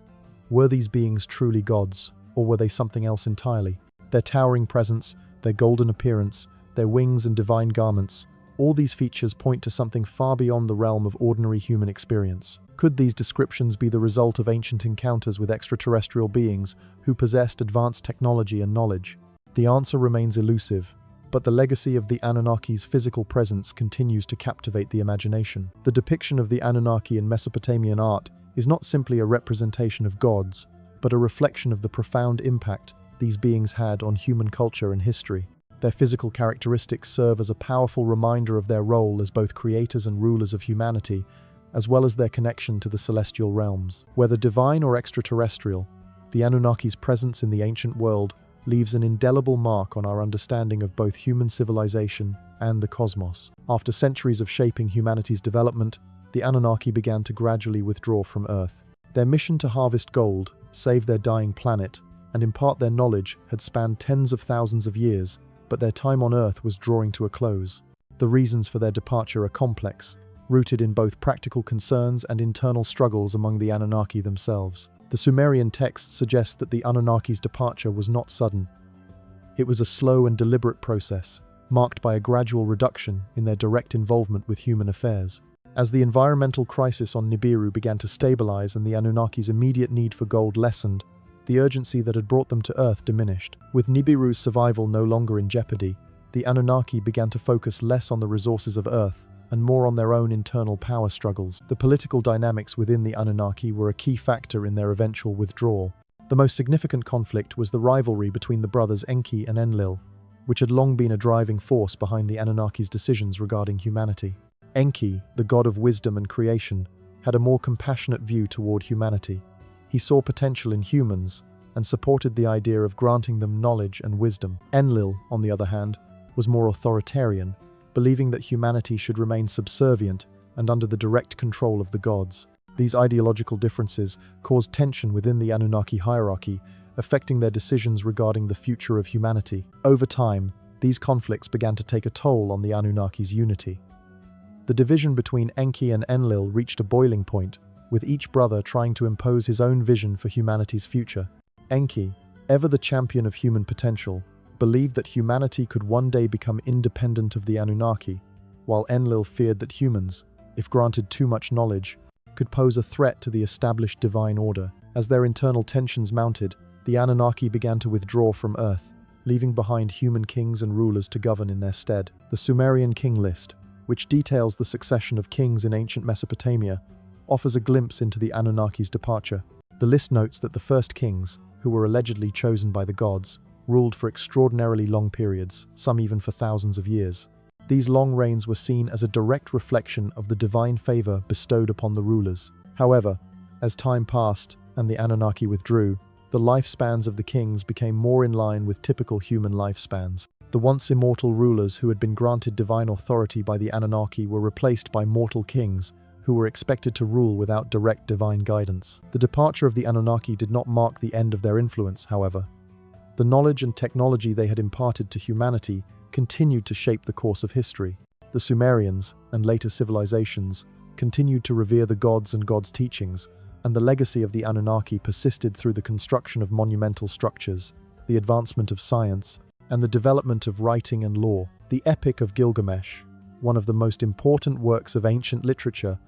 [SPEAKER 1] Were these beings truly gods, or were they something else entirely? Their towering presence, their golden appearance, their wings and divine garments, all these features point to something far beyond the realm of ordinary human experience. Could these descriptions be the result of ancient encounters with extraterrestrial beings who possessed advanced technology and knowledge? The answer remains elusive, but the legacy of the Anunnaki's physical presence continues to captivate the imagination. The depiction of the Anunnaki in Mesopotamian art is not simply a representation of gods, but a reflection of the profound impact these beings had on human culture and history. Their physical characteristics serve as a powerful reminder of their role as both creators and rulers of humanity, as well as their connection to the celestial realms. Whether divine or extraterrestrial, the Anunnaki's presence in the ancient world leaves an indelible mark on our understanding of both human civilization and the cosmos. After centuries of shaping humanity's development, the Anunnaki began to gradually withdraw from Earth. Their mission to harvest gold, save their dying planet, and impart their knowledge had spanned tens of thousands of years, but their time on Earth was drawing to a close. The reasons for their departure are complex, rooted in both practical concerns and internal struggles among the Anunnaki themselves. The Sumerian texts suggest that the Anunnaki's departure was not sudden. It was a slow and deliberate process, marked by a gradual reduction in their direct involvement with human affairs. As the environmental crisis on Nibiru began to stabilize and the Anunnaki's immediate need for gold lessened, the urgency that had brought them to Earth diminished. With Nibiru's survival no longer in jeopardy, the Anunnaki began to focus less on the resources of Earth and more on their own internal power struggles. The political dynamics within the Anunnaki were a key factor in their eventual withdrawal. The most significant conflict was the rivalry between the brothers Enki and Enlil, which had long been a driving force behind the Anunnaki's decisions regarding humanity. Enki, the god of wisdom and creation, had a more compassionate view toward humanity. He saw potential in humans and supported the idea of granting them knowledge and wisdom. Enlil, on the other hand, was more authoritarian, believing that humanity should remain subservient and under the direct control of the gods. These ideological differences caused tension within the Anunnaki hierarchy, affecting their decisions regarding the future of humanity. Over time, these conflicts began to take a toll on the Anunnaki's unity. The division between Enki and Enlil reached a boiling point, with each brother trying to impose his own vision for humanity's future. Enki, ever the champion of human potential, believed that humanity could one day become independent of the Anunnaki, while Enlil feared that humans, if granted too much knowledge, could pose a threat to the established divine order. As their internal tensions mounted, the Anunnaki began to withdraw from Earth, leaving behind human kings and rulers to govern in their stead. The Sumerian king list, which details the succession of kings in ancient Mesopotamia, offers a glimpse into the Anunnaki's departure. The list notes that the first kings, who were allegedly chosen by the gods, ruled for extraordinarily long periods, some even for thousands of years. These long reigns were seen as a direct reflection of the divine favor bestowed upon the rulers. However, as time passed and the Anunnaki withdrew, the lifespans of the kings became more in line with typical human lifespans. The once immortal rulers who had been granted divine authority by the Anunnaki were replaced by mortal kings who were expected to rule without direct divine guidance. The departure of the Anunnaki did not mark the end of their influence, however. The knowledge and technology they had imparted to humanity continued to shape the course of history. The Sumerians, and later civilizations, continued to revere the gods and gods' teachings, and the legacy of the Anunnaki persisted through the construction of monumental structures, the advancement of science, and the development of writing and law. The Epic of Gilgamesh, one of the most important works of ancient literature,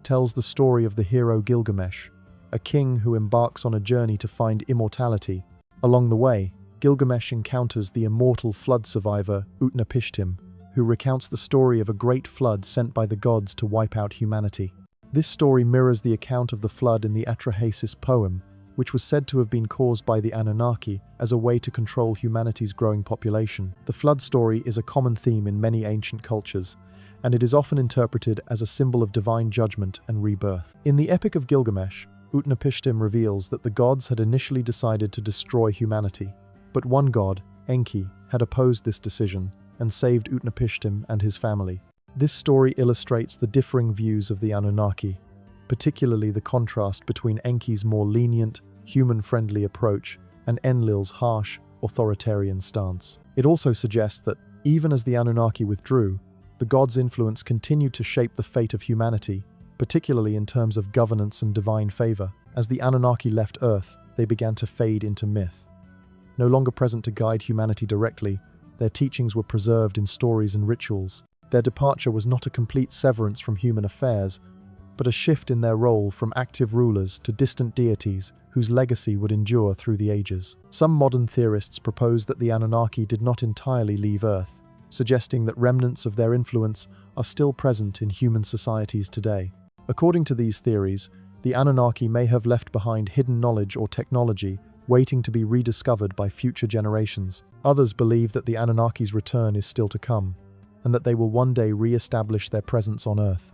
[SPEAKER 1] tells the story of the hero Gilgamesh, a king who embarks on a journey to find immortality. Along the way, Gilgamesh encounters the immortal flood survivor Utnapishtim, who recounts the story of a great flood sent by the gods to wipe out humanity. This story mirrors the account of the flood in the Extraterrestrials poem, which was said to have been caused by the Anunnaki as a way to control humanity's growing population. The flood story is a common theme in many ancient cultures, and it is often interpreted as a symbol of divine judgment and rebirth. In the Epic of Gilgamesh, Utnapishtim reveals that the gods had initially decided to destroy humanity, but one god, Enki, had opposed this decision and saved Utnapishtim and his family. This story illustrates the differing views of the Anunnaki, particularly the contrast between Enki's more lenient, human-friendly approach and Enlil's harsh, authoritarian stance. It also suggests that, even as the Anunnaki withdrew, the gods' influence continued to shape the fate of humanity, particularly in terms of governance and divine favor. As the Anunnaki left Earth, they began to fade into myth. No longer present to guide humanity directly, their teachings were preserved in stories and rituals. Their departure was not a complete severance from human affairs, but a shift in their role from active rulers to distant deities whose legacy would endure through the ages. Some modern theorists propose that the Anunnaki did not entirely leave Earth, suggesting that remnants of their influence are still present in human societies today. According to these theories, the Anunnaki may have left behind hidden knowledge or technology waiting to be rediscovered by future generations. Others believe that the Anunnaki's return is still to come, and that they will one day re-establish their presence on Earth,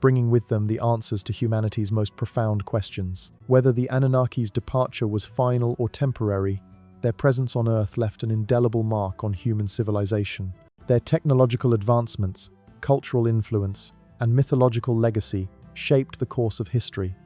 [SPEAKER 1] bringing with them the answers to humanity's most profound questions. Whether the Anunnaki's departure was final or temporary, their presence on Earth left an indelible mark on human civilization. Their technological advancements, cultural influence, and mythological legacy shaped the course of history,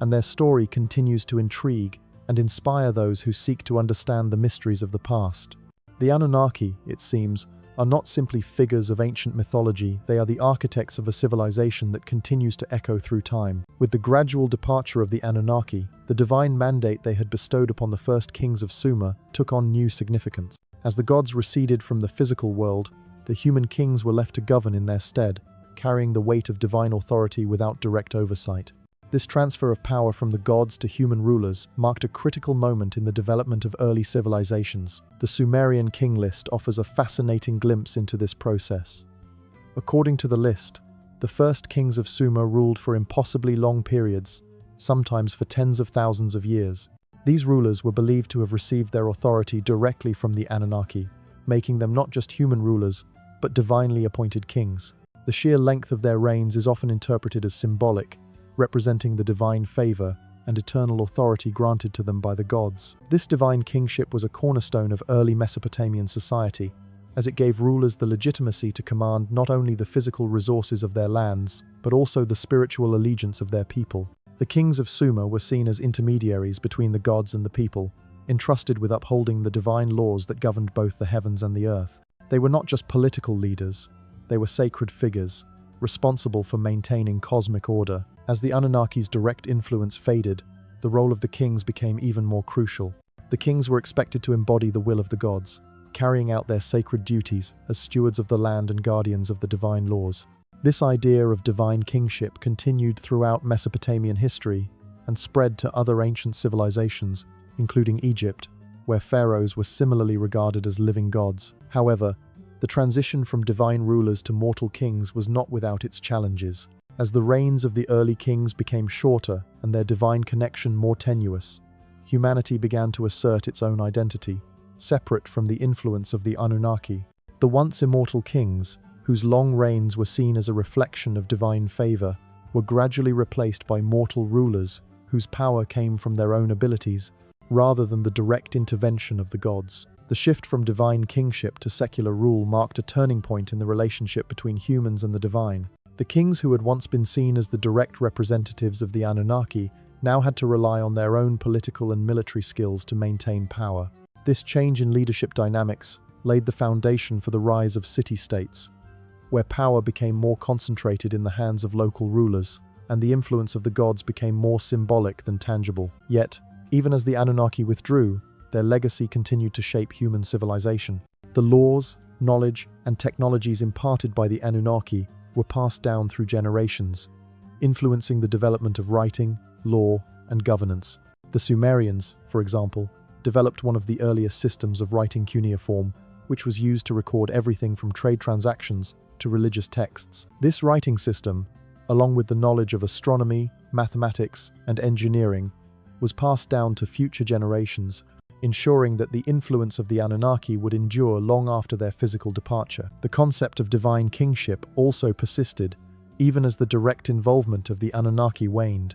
[SPEAKER 1] and their story continues to intrigue and inspire those who seek to understand the mysteries of the past. The Anunnaki, it seems, are not simply figures of ancient mythology, they are the architects of a civilization that continues to echo through time. With the gradual departure of the Anunnaki, the divine mandate they had bestowed upon the first kings of Sumer took on new significance. As the gods receded from the physical world, the human kings were left to govern in their stead, carrying the weight of divine authority without direct oversight. This transfer of power from the gods to human rulers marked a critical moment in the development of early civilizations. The Sumerian king list offers a fascinating glimpse into this process. According to the list, the first kings of Sumer ruled for impossibly long periods, sometimes for tens of thousands of years. These rulers were believed to have received their authority directly from the Anunnaki, making them not just human rulers, but divinely appointed kings. The sheer length of their reigns is often interpreted as symbolic, representing the divine favor and eternal authority granted to them by the gods. This divine kingship was a cornerstone of early Mesopotamian society, as it gave rulers the legitimacy to command not only the physical resources of their lands, but also the spiritual allegiance of their people. The kings of Sumer were seen as intermediaries between the gods and the people, entrusted with upholding the divine laws that governed both the heavens and the earth. They were not just political leaders, they were sacred figures, responsible for maintaining cosmic order. As the Anunnaki's direct influence faded, the role of the kings became even more crucial. The kings were expected to embody the will of the gods, carrying out their sacred duties as stewards of the land and guardians of the divine laws. This idea of divine kingship continued throughout Mesopotamian history and spread to other ancient civilizations, including Egypt, where pharaohs were similarly regarded as living gods. However, the transition from divine rulers to mortal kings was not without its challenges. As the reigns of the early kings became shorter and their divine connection more tenuous, humanity began to assert its own identity, separate from the influence of the Anunnaki. The once immortal kings, whose long reigns were seen as a reflection of divine favor, were gradually replaced by mortal rulers whose power came from their own abilities, rather than the direct intervention of the gods. The shift from divine kingship to secular rule marked a turning point in the relationship between humans and the divine. The kings who had once been seen as the direct representatives of the Anunnaki now had to rely on their own political and military skills to maintain power. This change in leadership dynamics laid the foundation for the rise of city-states, where power became more concentrated in the hands of local rulers, and the influence of the gods became more symbolic than tangible. Yet, even as the Anunnaki withdrew, their legacy continued to shape human civilization. The laws, knowledge, and technologies imparted by the Anunnaki were passed down through generations, influencing the development of writing, law, and governance. The Sumerians, for example, developed one of the earliest systems of writing cuneiform, which was used to record everything from trade transactions to religious texts. This writing system, along with the knowledge of astronomy, mathematics, and engineering, was passed down to future generations, ensuring that the influence of the Anunnaki would endure long after their physical departure. The concept of divine kingship also persisted, even as the direct involvement of the Anunnaki waned.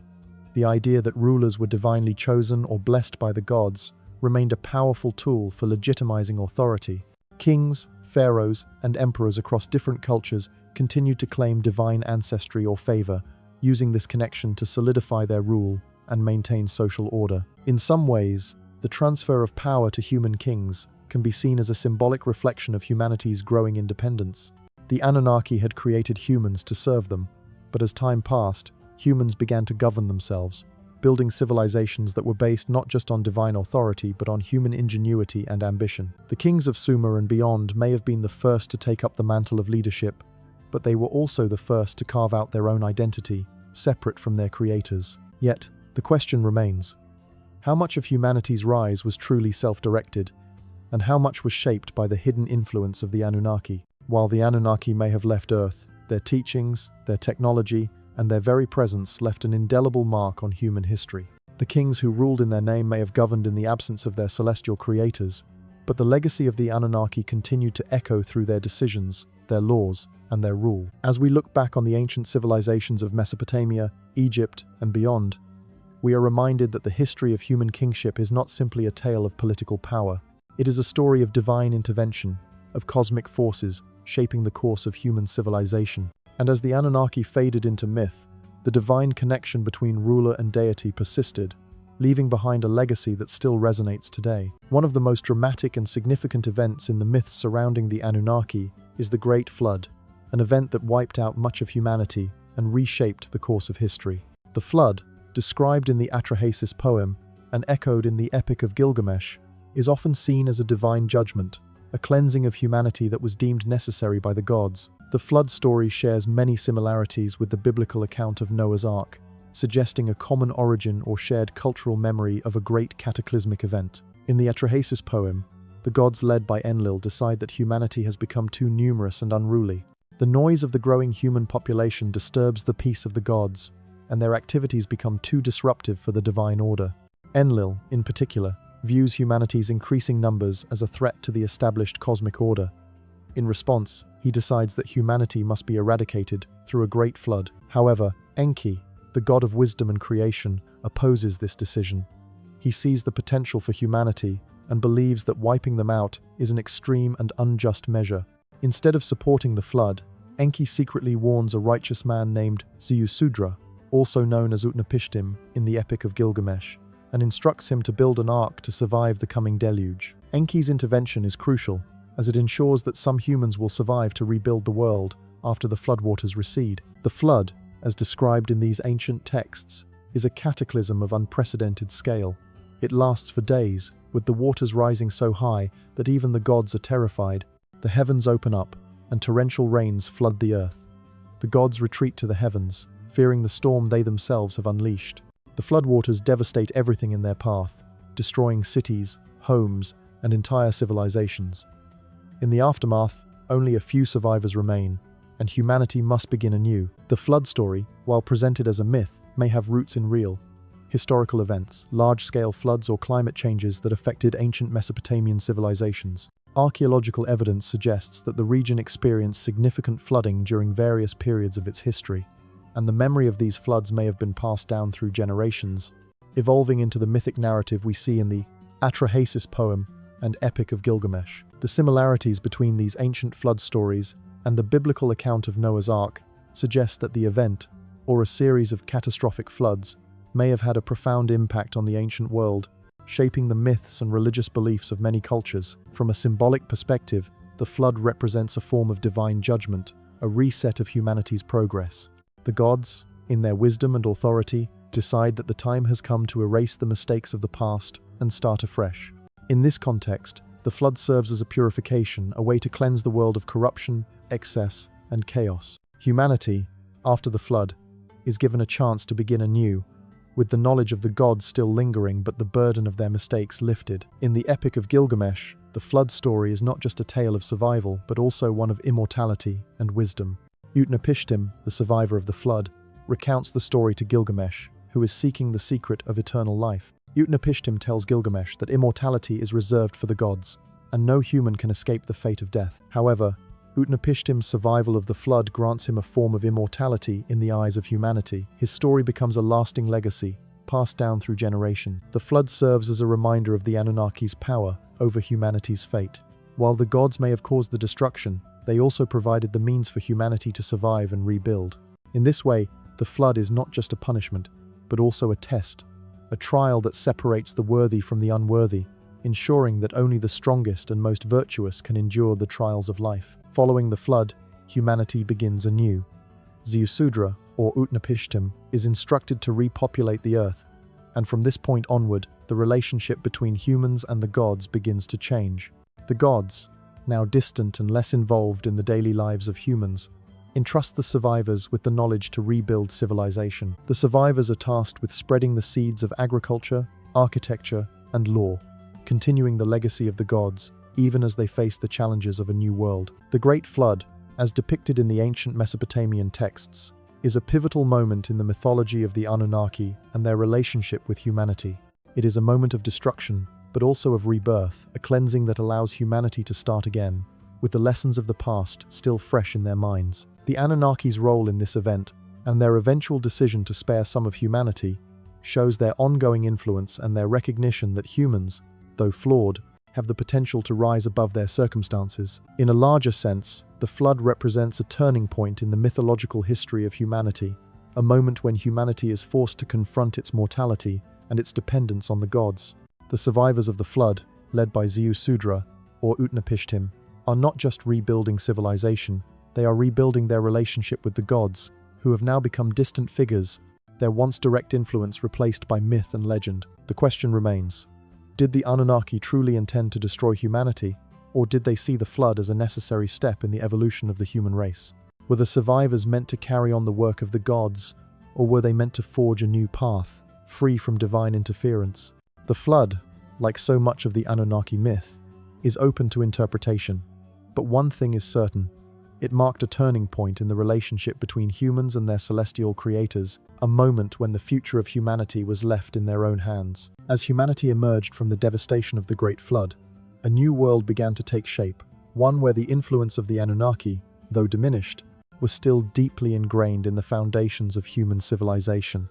[SPEAKER 1] The idea that rulers were divinely chosen or blessed by the gods remained a powerful tool for legitimizing authority. Kings, pharaohs, and emperors across different cultures continued to claim divine ancestry or favor, using this connection to solidify their rule and maintain social order. In some ways, the transfer of power to human kings can be seen as a symbolic reflection of humanity's growing independence. The Anunnaki had created humans to serve them, but as time passed, humans began to govern themselves, building civilizations that were based not just on divine authority but on human ingenuity and ambition. The kings of Sumer and beyond may have been the first to take up the mantle of leadership, but they were also the first to carve out their own identity, separate from their creators. Yet, the question remains: how much of humanity's rise was truly self-directed, and how much was shaped by the hidden influence of the Anunnaki? While the Anunnaki may have left Earth, their teachings, their technology, and their very presence left an indelible mark on human history. The kings who ruled in their name may have governed in the absence of their celestial creators, but the legacy of the Anunnaki continued to echo through their decisions, their laws, and their rule. As we look back on the ancient civilizations of Mesopotamia, Egypt, and beyond, we are reminded that the history of human kingship is not simply a tale of political power. It is a story of divine intervention, of cosmic forces shaping the course of human civilization. And as the Anunnaki faded into myth, the divine connection between ruler and deity persisted, leaving behind a legacy that still resonates today. One of the most dramatic and significant events in the myths surrounding the Anunnaki is the Great Flood, an event that wiped out much of humanity and reshaped the course of history. The flood, described in the Atrahasis poem and echoed in the Epic of Gilgamesh, is often seen as a divine judgment, a cleansing of humanity that was deemed necessary by the gods. The flood story shares many similarities with the biblical account of Noah's Ark, suggesting a common origin or shared cultural memory of a great cataclysmic event. In the Atrahasis poem, the gods led by Enlil decide that humanity has become too numerous and unruly. The noise of the growing human population disturbs the peace of the gods, and their activities become too disruptive for the divine order. Enlil, in particular, views humanity's increasing numbers as a threat to the established cosmic order. In response, he decides that humanity must be eradicated through a great flood. However, Enki, the god of wisdom and creation, opposes this decision. He sees the potential for humanity and believes that wiping them out is an extreme and unjust measure. Instead of supporting the flood, Enki secretly warns a righteous man named Ziusudra, also known as Utnapishtim in the Epic of Gilgamesh, and instructs him to build an ark to survive the coming deluge. Enki's intervention is crucial, as it ensures that some humans will survive to rebuild the world after the floodwaters recede. The flood, as described in these ancient texts, is a cataclysm of unprecedented scale. It lasts for days, with the waters rising so high that even the gods are terrified. The heavens open up, and torrential rains flood the earth. The gods retreat to the heavens, fearing the storm they themselves have unleashed. The floodwaters devastate everything in their path, destroying cities, homes, and entire civilizations. In the aftermath, only a few survivors remain, and humanity must begin anew. The flood story, while presented as a myth, may have roots in real, historical events, large-scale floods or climate changes that affected ancient Mesopotamian civilizations. Archaeological evidence suggests that the region experienced significant flooding during various periods of its history, and the memory of these floods may have been passed down through generations, evolving into the mythic narrative we see in the Atrahasis poem and Epic of Gilgamesh. The similarities between these ancient flood stories and the biblical account of Noah's Ark suggest that the event, or a series of catastrophic floods, may have had a profound impact on the ancient world, shaping the myths and religious beliefs of many cultures. From a symbolic perspective, the flood represents a form of divine judgment, a reset of humanity's progress. The gods, in their wisdom and authority, decide that the time has come to erase the mistakes of the past and start afresh. In this context, the flood serves as a purification, a way to cleanse the world of corruption, excess, and chaos. Humanity, after the flood, is given a chance to begin anew, with the knowledge of the gods still lingering but the burden of their mistakes lifted. In the Epic of Gilgamesh, the flood story is not just a tale of survival, but also one of immortality and wisdom. Utnapishtim, the survivor of the flood, recounts the story to Gilgamesh, who is seeking the secret of eternal life. Utnapishtim tells Gilgamesh that immortality is reserved for the gods, and no human can escape the fate of death. However, Utnapishtim's survival of the flood grants him a form of immortality in the eyes of humanity. His story becomes a lasting legacy, passed down through generations. The flood serves as a reminder of the Anunnaki's power over humanity's fate. While the gods may have caused the destruction, they also provided the means for humanity to survive and rebuild. In this way, the flood is not just a punishment, but also a test, a trial that separates the worthy from the unworthy, ensuring that only the strongest and most virtuous can endure the trials of life. Following the flood, humanity begins anew. Ziusudra, or Utnapishtim, is instructed to repopulate the earth, and from this point onward, the relationship between humans and the gods begins to change. The gods, now distant and less involved in the daily lives of humans, entrust the survivors with the knowledge to rebuild civilization. The survivors are tasked with spreading the seeds of agriculture, architecture, and law, continuing the legacy of the gods, even as they face the challenges of a new world. The Great Flood, as depicted in the ancient Mesopotamian texts, is a pivotal moment in the mythology of the Anunnaki and their relationship with humanity. It is a moment of destruction, but also of rebirth, a cleansing that allows humanity to start again, with the lessons of the past still fresh in their minds. The Anunnaki's role in this event, and their eventual decision to spare some of humanity, shows their ongoing influence and their recognition that humans, though flawed, have the potential to rise above their circumstances. In a larger sense, the flood represents a turning point in the mythological history of humanity, a moment when humanity is forced to confront its mortality and its dependence on the gods. The survivors of the flood, led by Ziusudra, or Utnapishtim, are not just rebuilding civilization, they are rebuilding their relationship with the gods, who have now become distant figures, their once direct influence replaced by myth and legend. The question remains: did the Anunnaki truly intend to destroy humanity, or did they see the flood as a necessary step in the evolution of the human race? Were the survivors meant to carry on the work of the gods, or were they meant to forge a new path, free from divine interference? The flood, like so much of the Anunnaki myth, is open to interpretation, but one thing is certain: it marked a turning point in the relationship between humans and their celestial creators, a moment when the future of humanity was left in their own hands. As humanity emerged from the devastation of the Great Flood, a new world began to take shape, one where the influence of the Anunnaki, though diminished, was still deeply ingrained in the foundations of human civilization.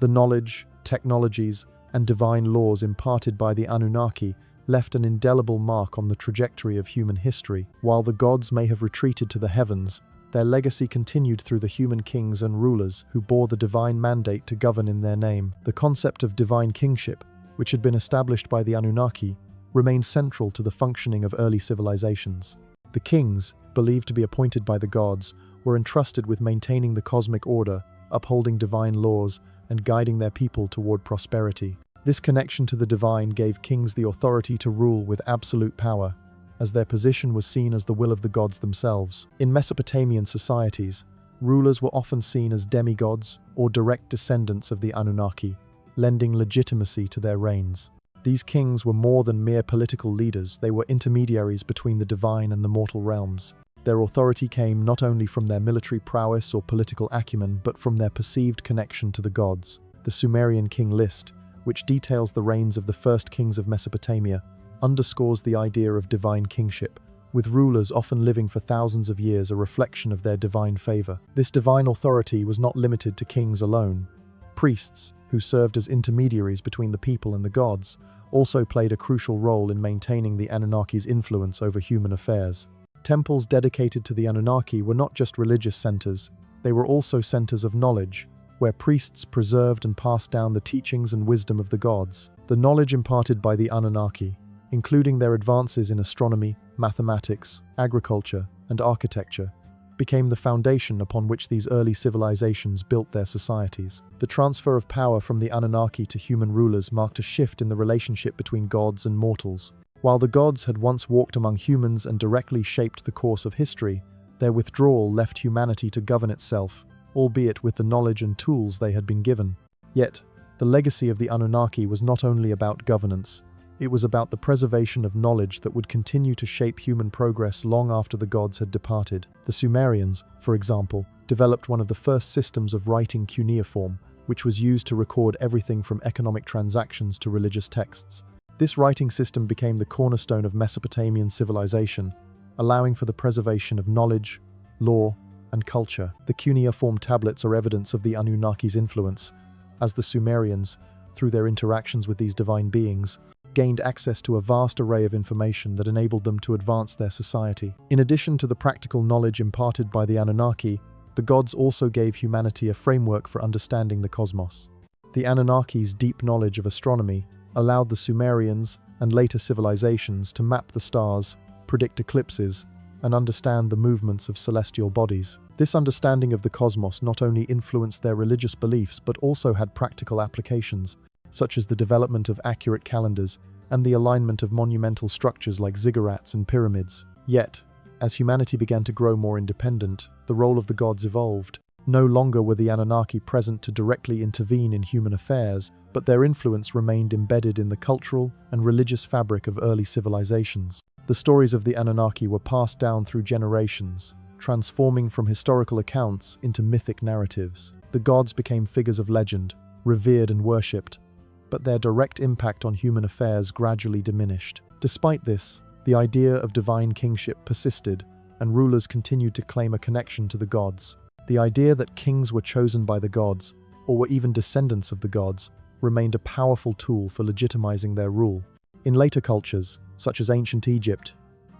[SPEAKER 1] The knowledge, technologies, and divine laws imparted by the Anunnaki left an indelible mark on the trajectory of human history. While the gods may have retreated to the heavens, their legacy continued through the human kings and rulers who bore the divine mandate to govern in their name. The concept of divine kingship, which had been established by the Anunnaki, remained central to the functioning of early civilizations. The kings, believed to be appointed by the gods, were entrusted with maintaining the cosmic order, upholding divine laws, and guiding their people toward prosperity. This connection to the divine gave kings the authority to rule with absolute power, as their position was seen as the will of the gods themselves. In Mesopotamian societies, rulers were often seen as demigods or direct descendants of the Anunnaki, lending legitimacy to their reigns. These kings were more than mere political leaders, they were intermediaries between the divine and the mortal realms. Their authority came not only from their military prowess or political acumen, but from their perceived connection to the gods. The Sumerian king list, which details the reigns of the first kings of Mesopotamia, underscores the idea of divine kingship, with rulers often living for thousands of years, a reflection of their divine favor. This divine authority was not limited to kings alone. Priests, who served as intermediaries between the people and the gods, also played a crucial role in maintaining the Anunnaki's influence over human affairs. Temples dedicated to the Anunnaki were not just religious centers, they were also centers of knowledge, where priests preserved and passed down the teachings and wisdom of the gods. The knowledge imparted by the Anunnaki, including their advances in astronomy, mathematics, agriculture, and architecture, became the foundation upon which these early civilizations built their societies. The transfer of power from the Anunnaki to human rulers marked a shift in the relationship between gods and mortals. While the gods had once walked among humans and directly shaped the course of history, their withdrawal left humanity to govern itself, albeit with the knowledge and tools they had been given. Yet, the legacy of the Anunnaki was not only about governance, It was about the preservation of knowledge that would continue to shape human progress long after the gods had departed. The Sumerians, for example, developed one of the first systems of writing cuneiform, which was used to record everything from economic transactions to religious texts. This writing system became the cornerstone of Mesopotamian civilization, allowing for the preservation of knowledge, law, and culture. The cuneiform tablets are evidence of the Anunnaki's influence, as the Sumerians, through their interactions with these divine beings, gained access to a vast array of information that enabled them to advance their society. In addition to the practical knowledge imparted by the Anunnaki, the gods also gave humanity a framework for understanding the cosmos. The Anunnaki's deep knowledge of astronomy allowed the Sumerians and later civilizations to map the stars, predict eclipses, and understand the movements of celestial bodies. This understanding of the cosmos not only influenced their religious beliefs but also had practical applications, such as the development of accurate calendars and the alignment of monumental structures like ziggurats and pyramids. Yet, as humanity began to grow more independent, the role of the gods evolved. No longer were the Anunnaki present to directly intervene in human affairs, but their influence remained embedded in the cultural and religious fabric of early civilizations. The stories of the Anunnaki were passed down through generations, transforming from historical accounts into mythic narratives. The gods became figures of legend, revered and worshipped, but their direct impact on human affairs gradually diminished. Despite this, the idea of divine kingship persisted, and rulers continued to claim a connection to the gods. The idea that kings were chosen by the gods, or were even descendants of the gods, remained a powerful tool for legitimizing their rule. In later cultures, such as ancient Egypt,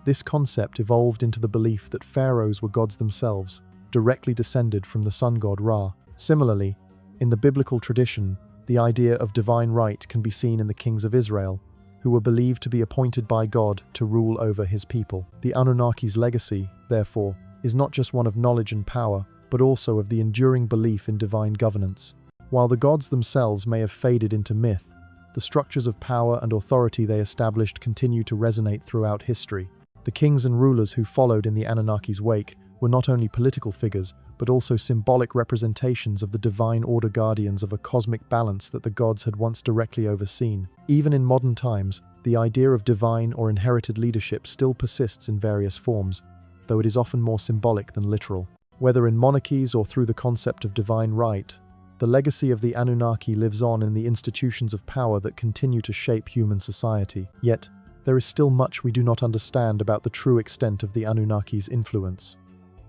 [SPEAKER 1] this concept evolved into the belief that pharaohs were gods themselves, directly descended from the sun god Ra. Similarly, in the biblical tradition, the idea of divine right can be seen in the kings of Israel, who were believed to be appointed by God to rule over his people. The Anunnaki's legacy, therefore, is not just one of knowledge and power, but also of the enduring belief in divine governance. While the gods themselves may have faded into myth, the structures of power and authority they established continue to resonate throughout history. The kings and rulers who followed in the Anunnaki's wake were not only political figures, but also symbolic representations of the divine order, guardians of a cosmic balance that the gods had once directly overseen. Even in modern times, the idea of divine or inherited leadership still persists in various forms, though it is often more symbolic than literal. Whether in monarchies or through the concept of divine right, the legacy of the Anunnaki lives on in the institutions of power that continue to shape human society. Yet, there is still much we do not understand about the true extent of the Anunnaki's influence.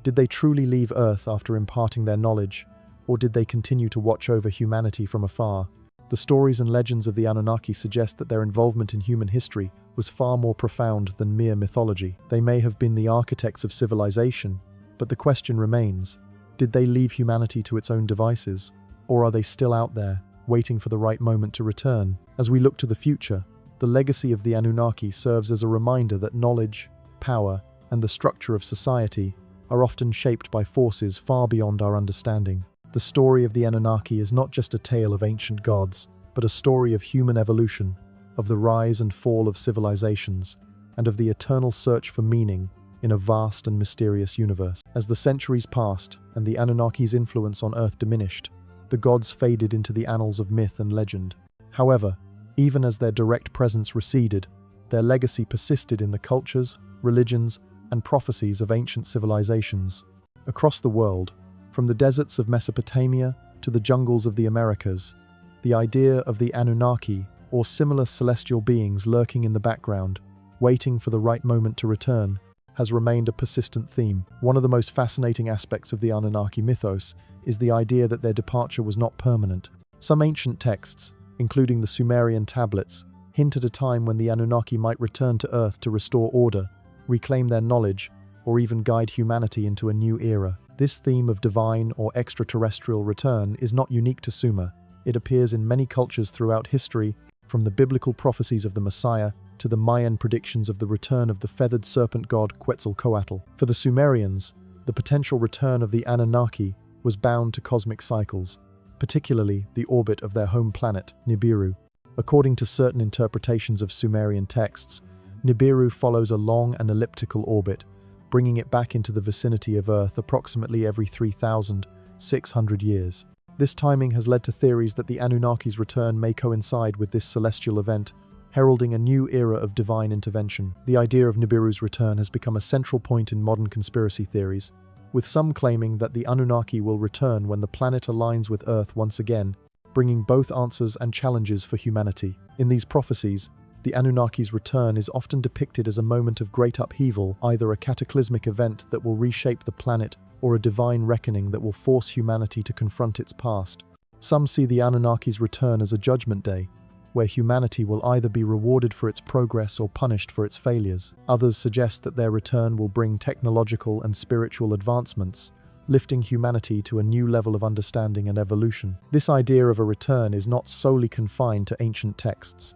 [SPEAKER 1] Did they truly leave Earth after imparting their knowledge, or did they continue to watch over humanity from afar? The stories and legends of the Anunnaki suggest that their involvement in human history was far more profound than mere mythology. They may have been the architects of civilization, but the question remains, did they leave humanity to its own devices? Or are they still out there, waiting for the right moment to return? As we look to the future, the legacy of the Anunnaki serves as a reminder that knowledge, power, and the structure of society are often shaped by forces far beyond our understanding. The story of the Anunnaki is not just a tale of ancient gods, but a story of human evolution, of the rise and fall of civilizations, and of the eternal search for meaning in a vast and mysterious universe. As the centuries passed and the Anunnaki's influence on Earth diminished, the gods faded into the annals of myth and legend. However, even as their direct presence receded, their legacy persisted in the cultures, religions, and prophecies of ancient civilizations. Across the world, from the deserts of Mesopotamia to the jungles of the Americas, the idea of the Anunnaki, or similar celestial beings lurking in the background, waiting for the right moment to return, has remained a persistent theme. One of the most fascinating aspects of the Anunnaki mythos is the idea that their departure was not permanent. Some ancient texts, including the Sumerian tablets, hint at a time when the Anunnaki might return to Earth to restore order, reclaim their knowledge, or even guide humanity into a new era. This theme of divine or extraterrestrial return is not unique to Sumer. It appears in many cultures throughout history, from the biblical prophecies of the Messiah to the Mayan predictions of the return of the feathered serpent god Quetzalcoatl. For the Sumerians, the potential return of the Anunnaki was bound to cosmic cycles, particularly the orbit of their home planet, Nibiru. According to certain interpretations of Sumerian texts, Nibiru follows a long and elliptical orbit, bringing it back into the vicinity of Earth approximately every 3,600 years. This timing has led to theories that the Anunnaki's return may coincide with this celestial event, heralding a new era of divine intervention. The idea of Nibiru's return has become a central point in modern conspiracy theories, with some claiming that the Anunnaki will return when the planet aligns with Earth once again, bringing both answers and challenges for humanity. In these prophecies, the Anunnaki's return is often depicted as a moment of great upheaval, either a cataclysmic event that will reshape the planet or a divine reckoning that will force humanity to confront its past. Some see the Anunnaki's return as a judgment day, where humanity will either be rewarded for its progress or punished for its failures. Others suggest that their return will bring technological and spiritual advancements, lifting humanity to a new level of understanding and evolution. This idea of a return is not solely confined to ancient texts.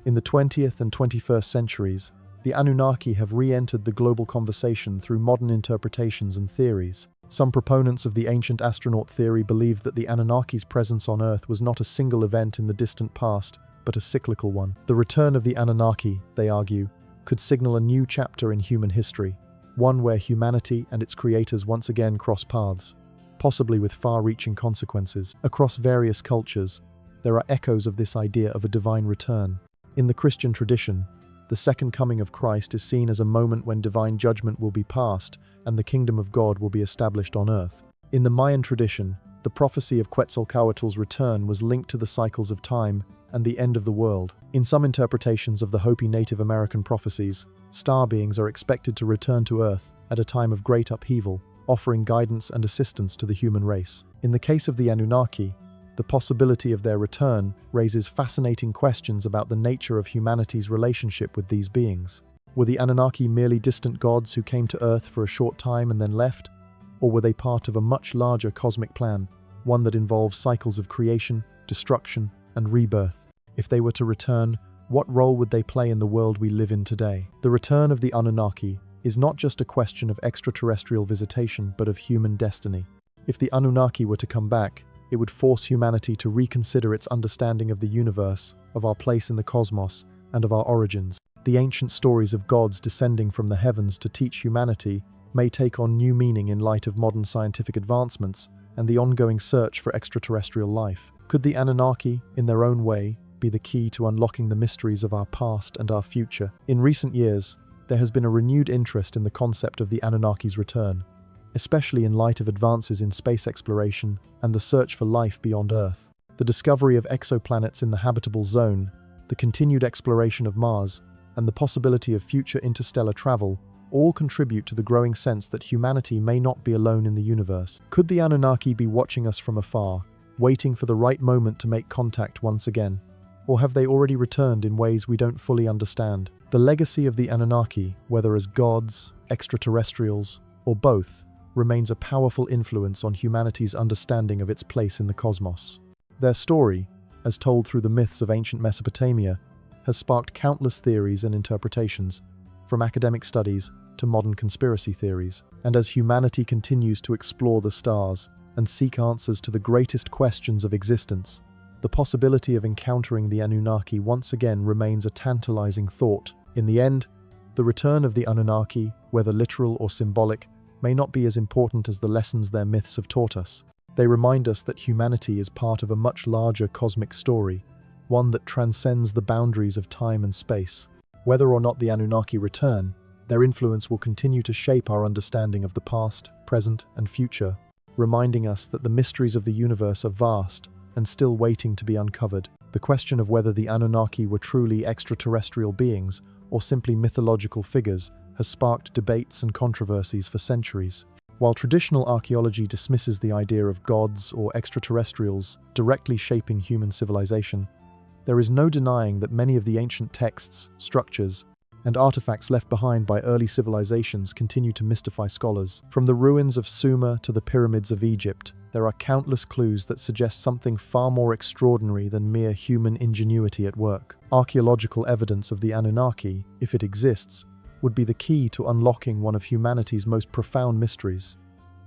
[SPEAKER 1] In the 20th and 21st centuries, the Anunnaki have re-entered the global conversation through modern interpretations and theories. Some proponents of the ancient astronaut theory believe that the Anunnaki's presence on Earth was not a single event in the distant past, but a cyclical one. The return of the Anunnaki, they argue, could signal a new chapter in human history, one where humanity and its creators once again cross paths, possibly with far-reaching consequences. Across various cultures, there are echoes of this idea of a divine return. In the Christian tradition, the second coming of Christ is seen as a moment when divine judgment will be passed and the kingdom of God will be established on earth. In the Mayan tradition, the prophecy of Quetzalcoatl's return was linked to the cycles of time and the end of the world. In some interpretations of the Hopi Native American prophecies, star beings are expected to return to Earth at a time of great upheaval, offering guidance and assistance to the human race. In the case of the Anunnaki, the possibility of their return raises fascinating questions about the nature of humanity's relationship with these beings. Were the Anunnaki merely distant gods who came to Earth for a short time and then left? Or were they part of a much larger cosmic plan, one that involves cycles of creation, destruction, and rebirth? If they were to return, what role would they play in the world we live in today? The return of the Anunnaki is not just a question of extraterrestrial visitation, but of human destiny. If the Anunnaki were to come back, it would force humanity to reconsider its understanding of the universe, of our place in the cosmos, and of our origins. The ancient stories of gods descending from the heavens to teach humanity may take on new meaning in light of modern scientific advancements and the ongoing search for extraterrestrial life. Could the Anunnaki, in their own way, be the key to unlocking the mysteries of our past and our future? In recent years, there has been a renewed interest in the concept of the Anunnaki's return, especially in light of advances in space exploration and the search for life beyond Earth. The discovery of exoplanets in the habitable zone, the continued exploration of Mars, and the possibility of future interstellar travel all contribute to the growing sense that humanity may not be alone in the universe. Could the Anunnaki be watching us from afar, waiting for the right moment to make contact once again? Or have they already returned in ways we don't fully understand? The legacy of the Anunnaki, whether as gods, extraterrestrials, or both, remains a powerful influence on humanity's understanding of its place in the cosmos. Their story, as told through the myths of ancient Mesopotamia, has sparked countless theories and interpretations, from academic studies to modern conspiracy theories. And as humanity continues to explore the stars and seek answers to the greatest questions of existence, the possibility of encountering the Anunnaki once again remains a tantalizing thought. In the end, the return of the Anunnaki, whether literal or symbolic, may not be as important as the lessons their myths have taught us. They remind us that humanity is part of a much larger cosmic story, one that transcends the boundaries of time and space. Whether or not the Anunnaki return, their influence will continue to shape our understanding of the past, present, and future, reminding us that the mysteries of the universe are vast and still waiting to be uncovered. The question of whether the Anunnaki were truly extraterrestrial beings or simply mythological figures has sparked debates and controversies for centuries. While traditional archaeology dismisses the idea of gods or extraterrestrials directly shaping human civilization, there is no denying that many of the ancient texts, structures, and artifacts left behind by early civilizations continue to mystify scholars. From the ruins of Sumer to the pyramids of Egypt, there are countless clues that suggest something far more extraordinary than mere human ingenuity at work. Archaeological evidence of the Anunnaki, if it exists, would be the key to unlocking one of humanity's most profound mysteries.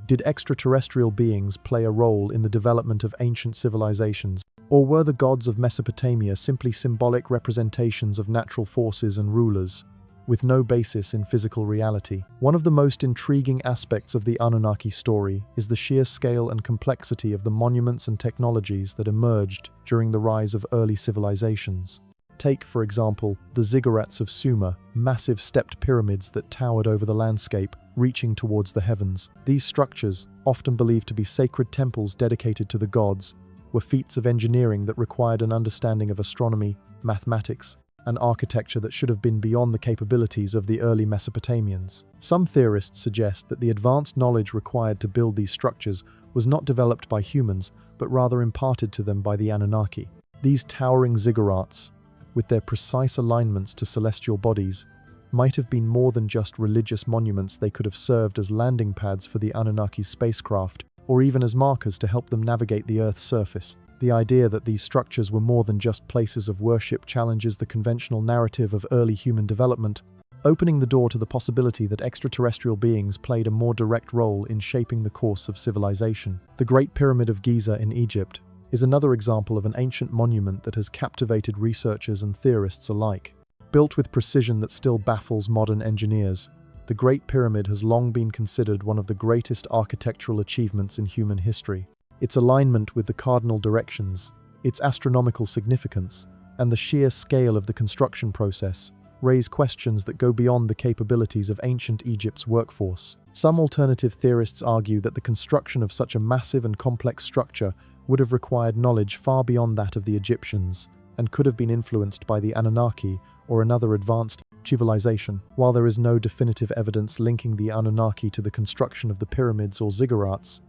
[SPEAKER 1] Did extraterrestrial beings play a role in the development of ancient civilizations, or were the gods of Mesopotamia simply symbolic representations of natural forces and rulers, with no basis in physical reality? One of the most intriguing aspects of the Anunnaki story is the sheer scale and complexity of the monuments and technologies that emerged during the rise of early civilizations. Take, for example, the ziggurats of Sumer, massive stepped pyramids that towered over the landscape, reaching towards the heavens. These structures, often believed to be sacred temples dedicated to the gods, were feats of engineering that required an understanding of astronomy, mathematics, and architecture that should have been beyond the capabilities of the early Mesopotamians. Some theorists suggest that the advanced knowledge required to build these structures was not developed by humans, but rather imparted to them by the Anunnaki. These towering ziggurats, with their precise alignments to celestial bodies, might have been more than just religious monuments. They could have served as landing pads for the Anunnaki's spacecraft, or even as markers to help them navigate the Earth's surface. The idea that these structures were more than just places of worship challenges the conventional narrative of early human development, opening the door to the possibility that extraterrestrial beings played a more direct role in shaping the course of civilization. The Great Pyramid of Giza in Egypt is another example of an ancient monument that has captivated researchers and theorists alike. Built with precision that still baffles modern engineers, the Great Pyramid has long been considered one of the greatest architectural achievements in human history. Its alignment with the cardinal directions, its astronomical significance, and the sheer scale of the construction process raise questions that go beyond the capabilities of ancient Egypt's workforce. Some alternative theorists argue that the construction of such a massive and complex structure would have required knowledge far beyond that of the Egyptians, and could have been influenced by the Anunnaki or another advanced civilization. While there is no definitive evidence linking the Anunnaki to the construction of the pyramids or ziggurats,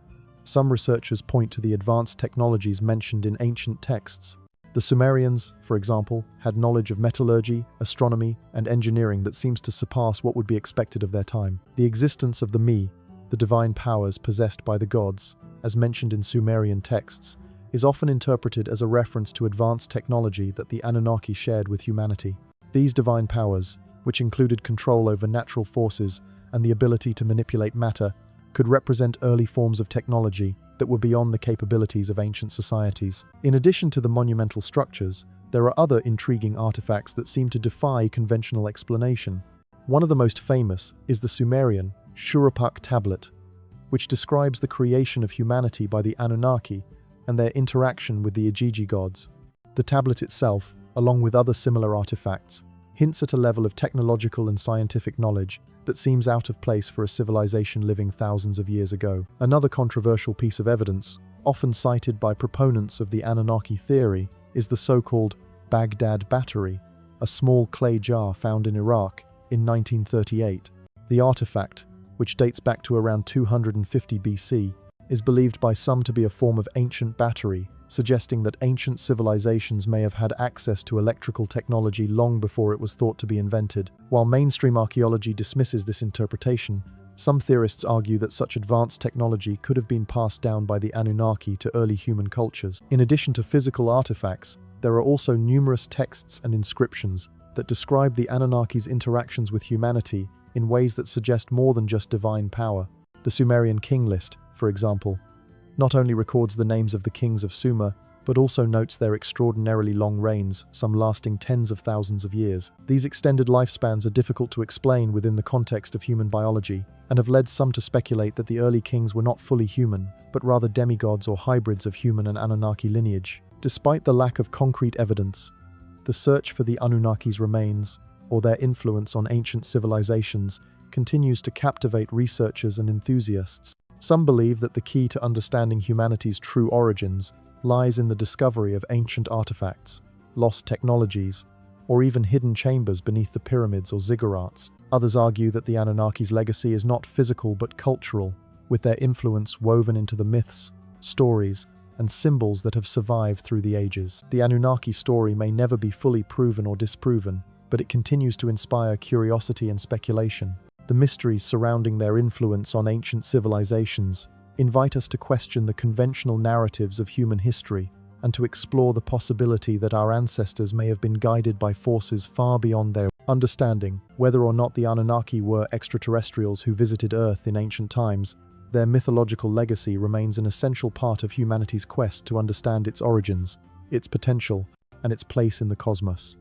[SPEAKER 1] some researchers point to the advanced technologies mentioned in ancient texts. The Sumerians, for example, had knowledge of metallurgy, astronomy, and engineering that seems to surpass what would be expected of their time. The existence of the Mi, the divine powers possessed by the gods, as mentioned in Sumerian texts, is often interpreted as a reference to advanced technology that the Anunnaki shared with humanity. These divine powers, which included control over natural forces and the ability to manipulate matter, could represent early forms of technology that were beyond the capabilities of ancient societies. In addition to the monumental structures, there are other intriguing artifacts that seem to defy conventional explanation. One of the most famous is the Sumerian Shuruppak tablet, which describes the creation of humanity by the Anunnaki and their interaction with the Igigi gods. The tablet itself, along with other similar artifacts, hints at a level of technological and scientific knowledge that seems out of place for a civilization living thousands of years ago. Another controversial piece of evidence, often cited by proponents of the Anunnaki theory, is the so-called Baghdad Battery, a small clay jar found in Iraq in 1938. The artifact, which dates back to around 250 BC, is believed by some to be a form of ancient battery, suggesting that ancient civilizations may have had access to electrical technology long before it was thought to be invented. While mainstream archaeology dismisses this interpretation, some theorists argue that such advanced technology could have been passed down by the Anunnaki to early human cultures. In addition to physical artifacts, there are also numerous texts and inscriptions that describe the Anunnaki's interactions with humanity in ways that suggest more than just divine power. The Sumerian king list, for example, not only records the names of the kings of Sumer, but also notes their extraordinarily long reigns, some lasting tens of thousands of years. These extended lifespans are difficult to explain within the context of human biology, and have led some to speculate that the early kings were not fully human, but rather demigods or hybrids of human and Anunnaki lineage. Despite the lack of concrete evidence, the search for the Anunnaki's remains, or their influence on ancient civilizations, continues to captivate researchers and enthusiasts. Some believe that the key to understanding humanity's true origins lies in the discovery of ancient artifacts, lost technologies, or even hidden chambers beneath the pyramids or ziggurats. Others argue that the Anunnaki's legacy is not physical but cultural, with their influence woven into the myths, stories, and symbols that have survived through the ages. The Anunnaki story may never be fully proven or disproven, but it continues to inspire curiosity and speculation. The mysteries surrounding their influence on ancient civilizations invite us to question the conventional narratives of human history and to explore the possibility that our ancestors may have been guided by forces far beyond their understanding. Whether or not the Anunnaki were extraterrestrials who visited Earth in ancient times, their mythological legacy remains an essential part of humanity's quest to understand its origins, its potential, and its place in the cosmos.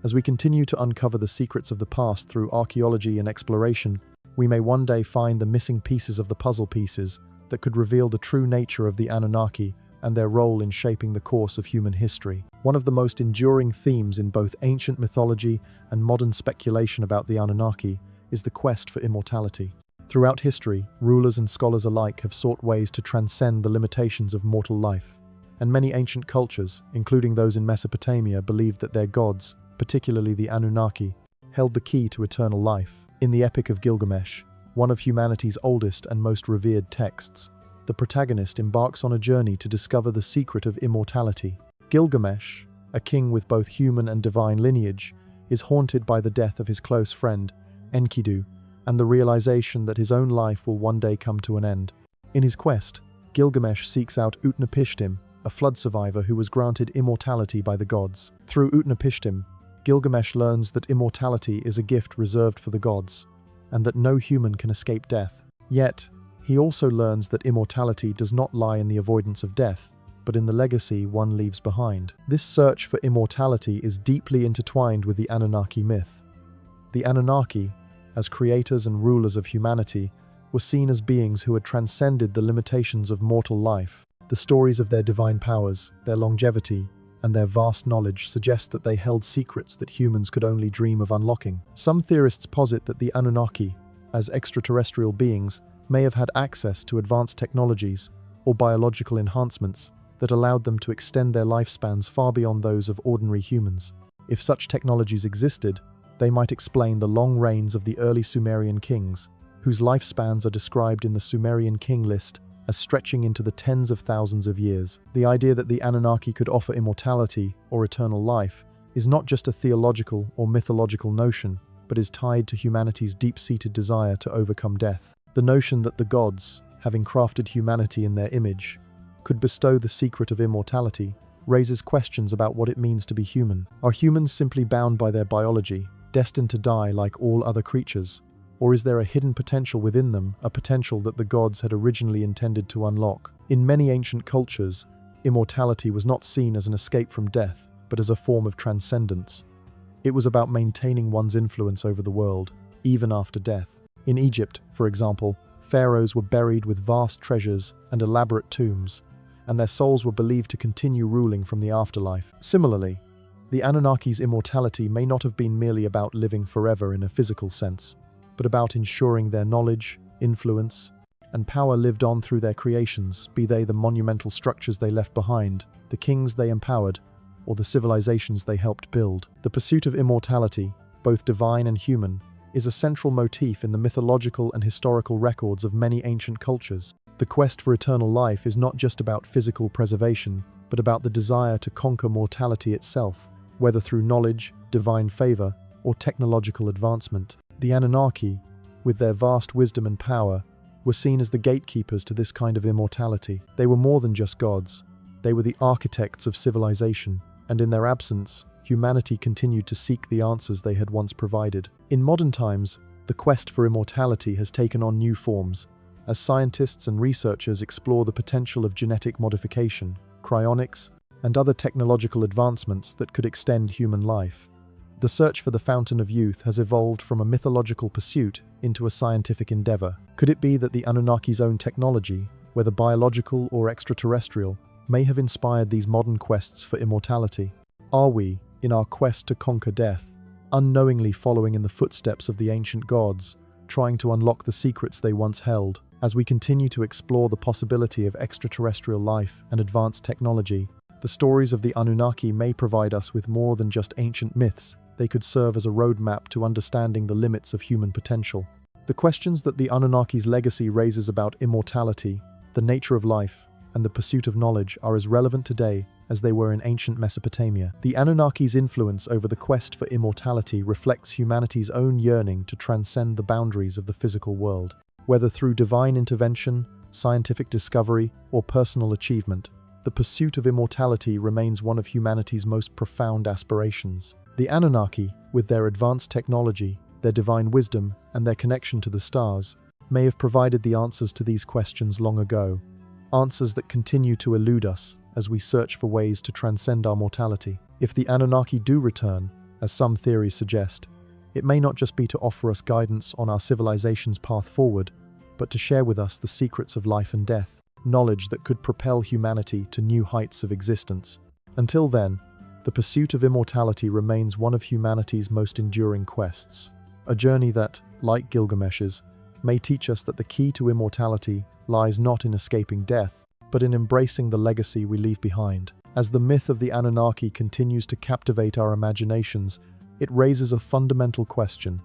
[SPEAKER 1] As we continue to uncover the secrets of the past through archaeology and exploration, we may one day find the missing pieces of the puzzle pieces that could reveal the true nature of the Anunnaki and their role in shaping the course of human history. One of the most enduring themes in both ancient mythology and modern speculation about the Anunnaki is the quest for immortality. Throughout history, rulers and scholars alike have sought ways to transcend the limitations of mortal life. And many ancient cultures, including those in Mesopotamia, believed that their gods, particularly the Anunnaki, held the key to eternal life. In the Epic of Gilgamesh, one of humanity's oldest and most revered texts, the protagonist embarks on a journey to discover the secret of immortality. Gilgamesh, a king with both human and divine lineage, is haunted by the death of his close friend, Enkidu, and the realization that his own life will one day come to an end. In his quest, Gilgamesh seeks out Utnapishtim, a flood survivor who was granted immortality by the gods. Through Utnapishtim, Gilgamesh learns that immortality is a gift reserved for the gods, and that no human can escape death. Yet, he also learns that immortality does not lie in the avoidance of death, but in the legacy one leaves behind. This search for immortality is deeply intertwined with the Anunnaki myth. The Anunnaki, as creators and rulers of humanity, were seen as beings who had transcended the limitations of mortal life. The stories of their divine powers, their longevity, and their vast knowledge suggest that they held secrets that humans could only dream of unlocking. Some theorists posit that the Anunnaki, as extraterrestrial beings, may have had access to advanced technologies or biological enhancements that allowed them to extend their lifespans far beyond those of ordinary humans. If such technologies existed, they might explain the long reigns of the early Sumerian kings, whose lifespans are described in the Sumerian king list as stretching into the tens of thousands of years. The idea that the Anunnaki could offer immortality or eternal life is not just a theological or mythological notion, but is tied to humanity's deep-seated desire to overcome death. The notion that the gods, having crafted humanity in their image, could bestow the secret of immortality raises questions about what it means to be human. Are humans simply bound by their biology, destined to die like all other creatures? Or is there a hidden potential within them, a potential that the gods had originally intended to unlock? In many ancient cultures, immortality was not seen as an escape from death, but as a form of transcendence. It was about maintaining one's influence over the world, even after death. In Egypt, for example, pharaohs were buried with vast treasures and elaborate tombs, and their souls were believed to continue ruling from the afterlife. Similarly, the Anunnaki's immortality may not have been merely about living forever in a physical sense, but about ensuring their knowledge, influence, and power lived on through their creations, be they the monumental structures they left behind, the kings they empowered, or the civilizations they helped build. The pursuit of immortality, both divine and human, is a central motif in the mythological and historical records of many ancient cultures. The quest for eternal life is not just about physical preservation, but about the desire to conquer mortality itself, whether through knowledge, divine favor, or technological advancement. The Anunnaki, with their vast wisdom and power, were seen as the gatekeepers to this kind of immortality. They were more than just gods. They were the architects of civilization, and in their absence, humanity continued to seek the answers they had once provided. In modern times, the quest for immortality has taken on new forms, as scientists and researchers explore the potential of genetic modification, cryonics, and other technological advancements that could extend human life. The search for the fountain of youth has evolved from a mythological pursuit into a scientific endeavor. Could it be that the Anunnaki's own technology, whether biological or extraterrestrial, may have inspired these modern quests for immortality? Are we, in our quest to conquer death, unknowingly following in the footsteps of the ancient gods, trying to unlock the secrets they once held? As we continue to explore the possibility of extraterrestrial life and advanced technology, the stories of the Anunnaki may provide us with more than just ancient myths. They could serve as a roadmap to understanding the limits of human potential. The questions that the Anunnaki's legacy raises about immortality, the nature of life, and the pursuit of knowledge are as relevant today as they were in ancient Mesopotamia. The Anunnaki's influence over the quest for immortality reflects humanity's own yearning to transcend the boundaries of the physical world. Whether through divine intervention, scientific discovery, or personal achievement, the pursuit of immortality remains one of humanity's most profound aspirations. The Anunnaki, with their advanced technology, their divine wisdom, and their connection to the stars, may have provided the answers to these questions long ago, answers that continue to elude us as we search for ways to transcend our mortality. If the Anunnaki do return, as some theories suggest, it may not just be to offer us guidance on our civilization's path forward, but to share with us the secrets of life and death, knowledge that could propel humanity to new heights of existence. Until then, the pursuit of immortality remains one of humanity's most enduring quests. A journey that, like Gilgamesh's, may teach us that the key to immortality lies not in escaping death, but in embracing the legacy we leave behind. As the myth of the Anunnaki continues to captivate our imaginations, it raises a fundamental question.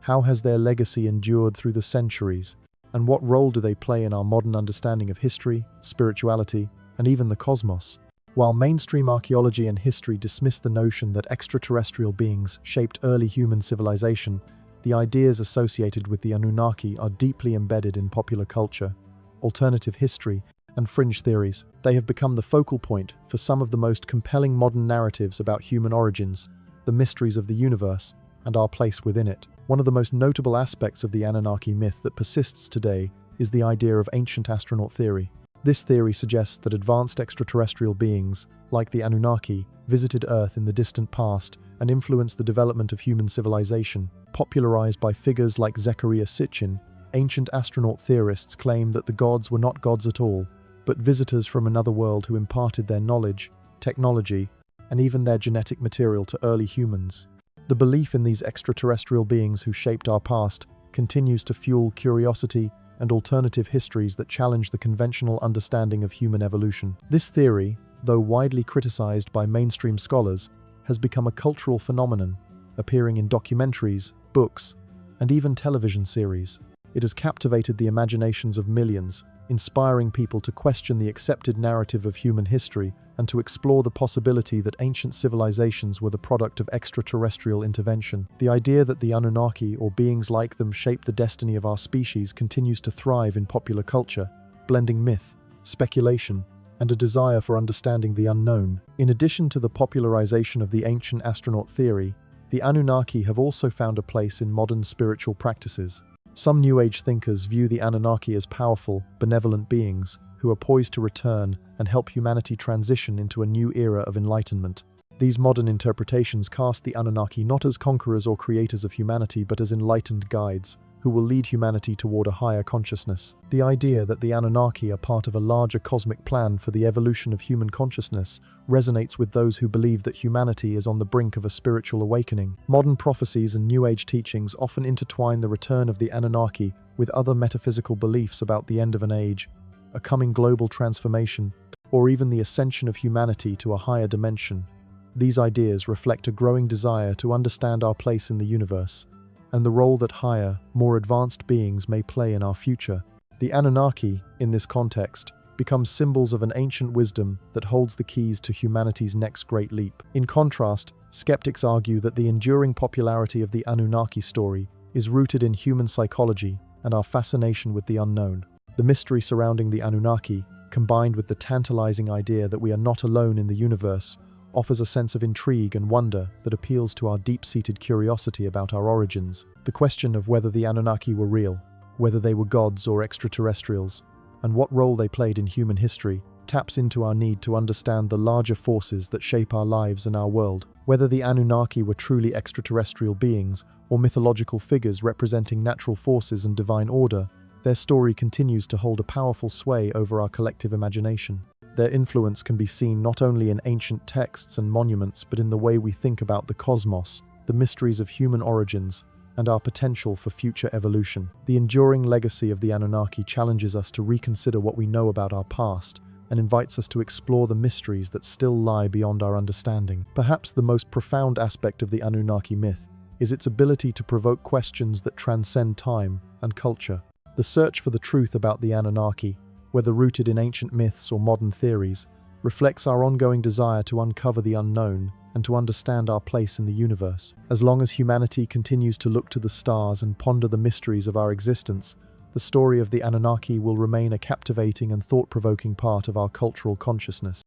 [SPEAKER 1] How has their legacy endured through the centuries, and what role do they play in our modern understanding of history, spirituality, and even the cosmos? While mainstream archaeology and history dismiss the notion that extraterrestrial beings shaped early human civilization, the ideas associated with the Anunnaki are deeply embedded in popular culture, alternative history, and fringe theories. They have become the focal point for some of the most compelling modern narratives about human origins, the mysteries of the universe, and our place within it. One of the most notable aspects of the Anunnaki myth that persists today is the idea of ancient astronaut theory. This theory suggests that advanced extraterrestrial beings, like the Anunnaki, visited Earth in the distant past and influenced the development of human civilization. Popularized by figures like Zecharia Sitchin, ancient astronaut theorists claim that the gods were not gods at all, but visitors from another world who imparted their knowledge, technology, and even their genetic material to early humans. The belief in these extraterrestrial beings who shaped our past continues to fuel curiosity and alternative histories that challenge the conventional understanding of human evolution. This theory, though widely criticized by mainstream scholars, has become a cultural phenomenon, appearing in documentaries, books, and even television series. It has captivated the imaginations of millions, inspiring people to question the accepted narrative of human history and to explore the possibility that ancient civilizations were the product of extraterrestrial intervention. The idea that the Anunnaki or beings like them shaped the destiny of our species continues to thrive in popular culture, blending myth, speculation, and a desire for understanding the unknown. In addition to the popularization of the ancient astronaut theory, the Anunnaki have also found a place in modern spiritual practices. Some New Age thinkers view the Anunnaki as powerful, benevolent beings who are poised to return and help humanity transition into a new era of enlightenment. These modern interpretations cast the Anunnaki not as conquerors or creators of humanity, but as enlightened guides who will lead humanity toward a higher consciousness. The idea that the Anunnaki are part of a larger cosmic plan for the evolution of human consciousness resonates with those who believe that humanity is on the brink of a spiritual awakening. Modern prophecies and New Age teachings often intertwine the return of the Anunnaki with other metaphysical beliefs about the end of an age, a coming global transformation, or even the ascension of humanity to a higher dimension. These ideas reflect a growing desire to understand our place in the universe and the role that higher, more advanced beings may play in our future. The Anunnaki, in this context, become symbols of an ancient wisdom that holds the keys to humanity's next great leap. In contrast, skeptics argue that the enduring popularity of the Anunnaki story is rooted in human psychology and our fascination with the unknown. The mystery surrounding the Anunnaki, combined with the tantalizing idea that we are not alone in the universe, offers a sense of intrigue and wonder that appeals to our deep-seated curiosity about our origins. The question of whether the Anunnaki were real, whether they were gods or extraterrestrials, and what role they played in human history, taps into our need to understand the larger forces that shape our lives and our world. Whether the Anunnaki were truly extraterrestrial beings or mythological figures representing natural forces and divine order, their story continues to hold a powerful sway over our collective imagination. Their influence can be seen not only in ancient texts and monuments, but in the way we think about the cosmos, the mysteries of human origins, and our potential for future evolution. The enduring legacy of the Anunnaki challenges us to reconsider what we know about our past and invites us to explore the mysteries that still lie beyond our understanding. Perhaps the most profound aspect of the Anunnaki myth is its ability to provoke questions that transcend time and culture. The search for the truth about the Anunnaki, whether rooted in ancient myths or modern theories, reflects our ongoing desire to uncover the unknown and to understand our place in the universe. As long as humanity continues to look to the stars and ponder the mysteries of our existence, the story of the Anunnaki will remain a captivating and thought-provoking part of our cultural consciousness.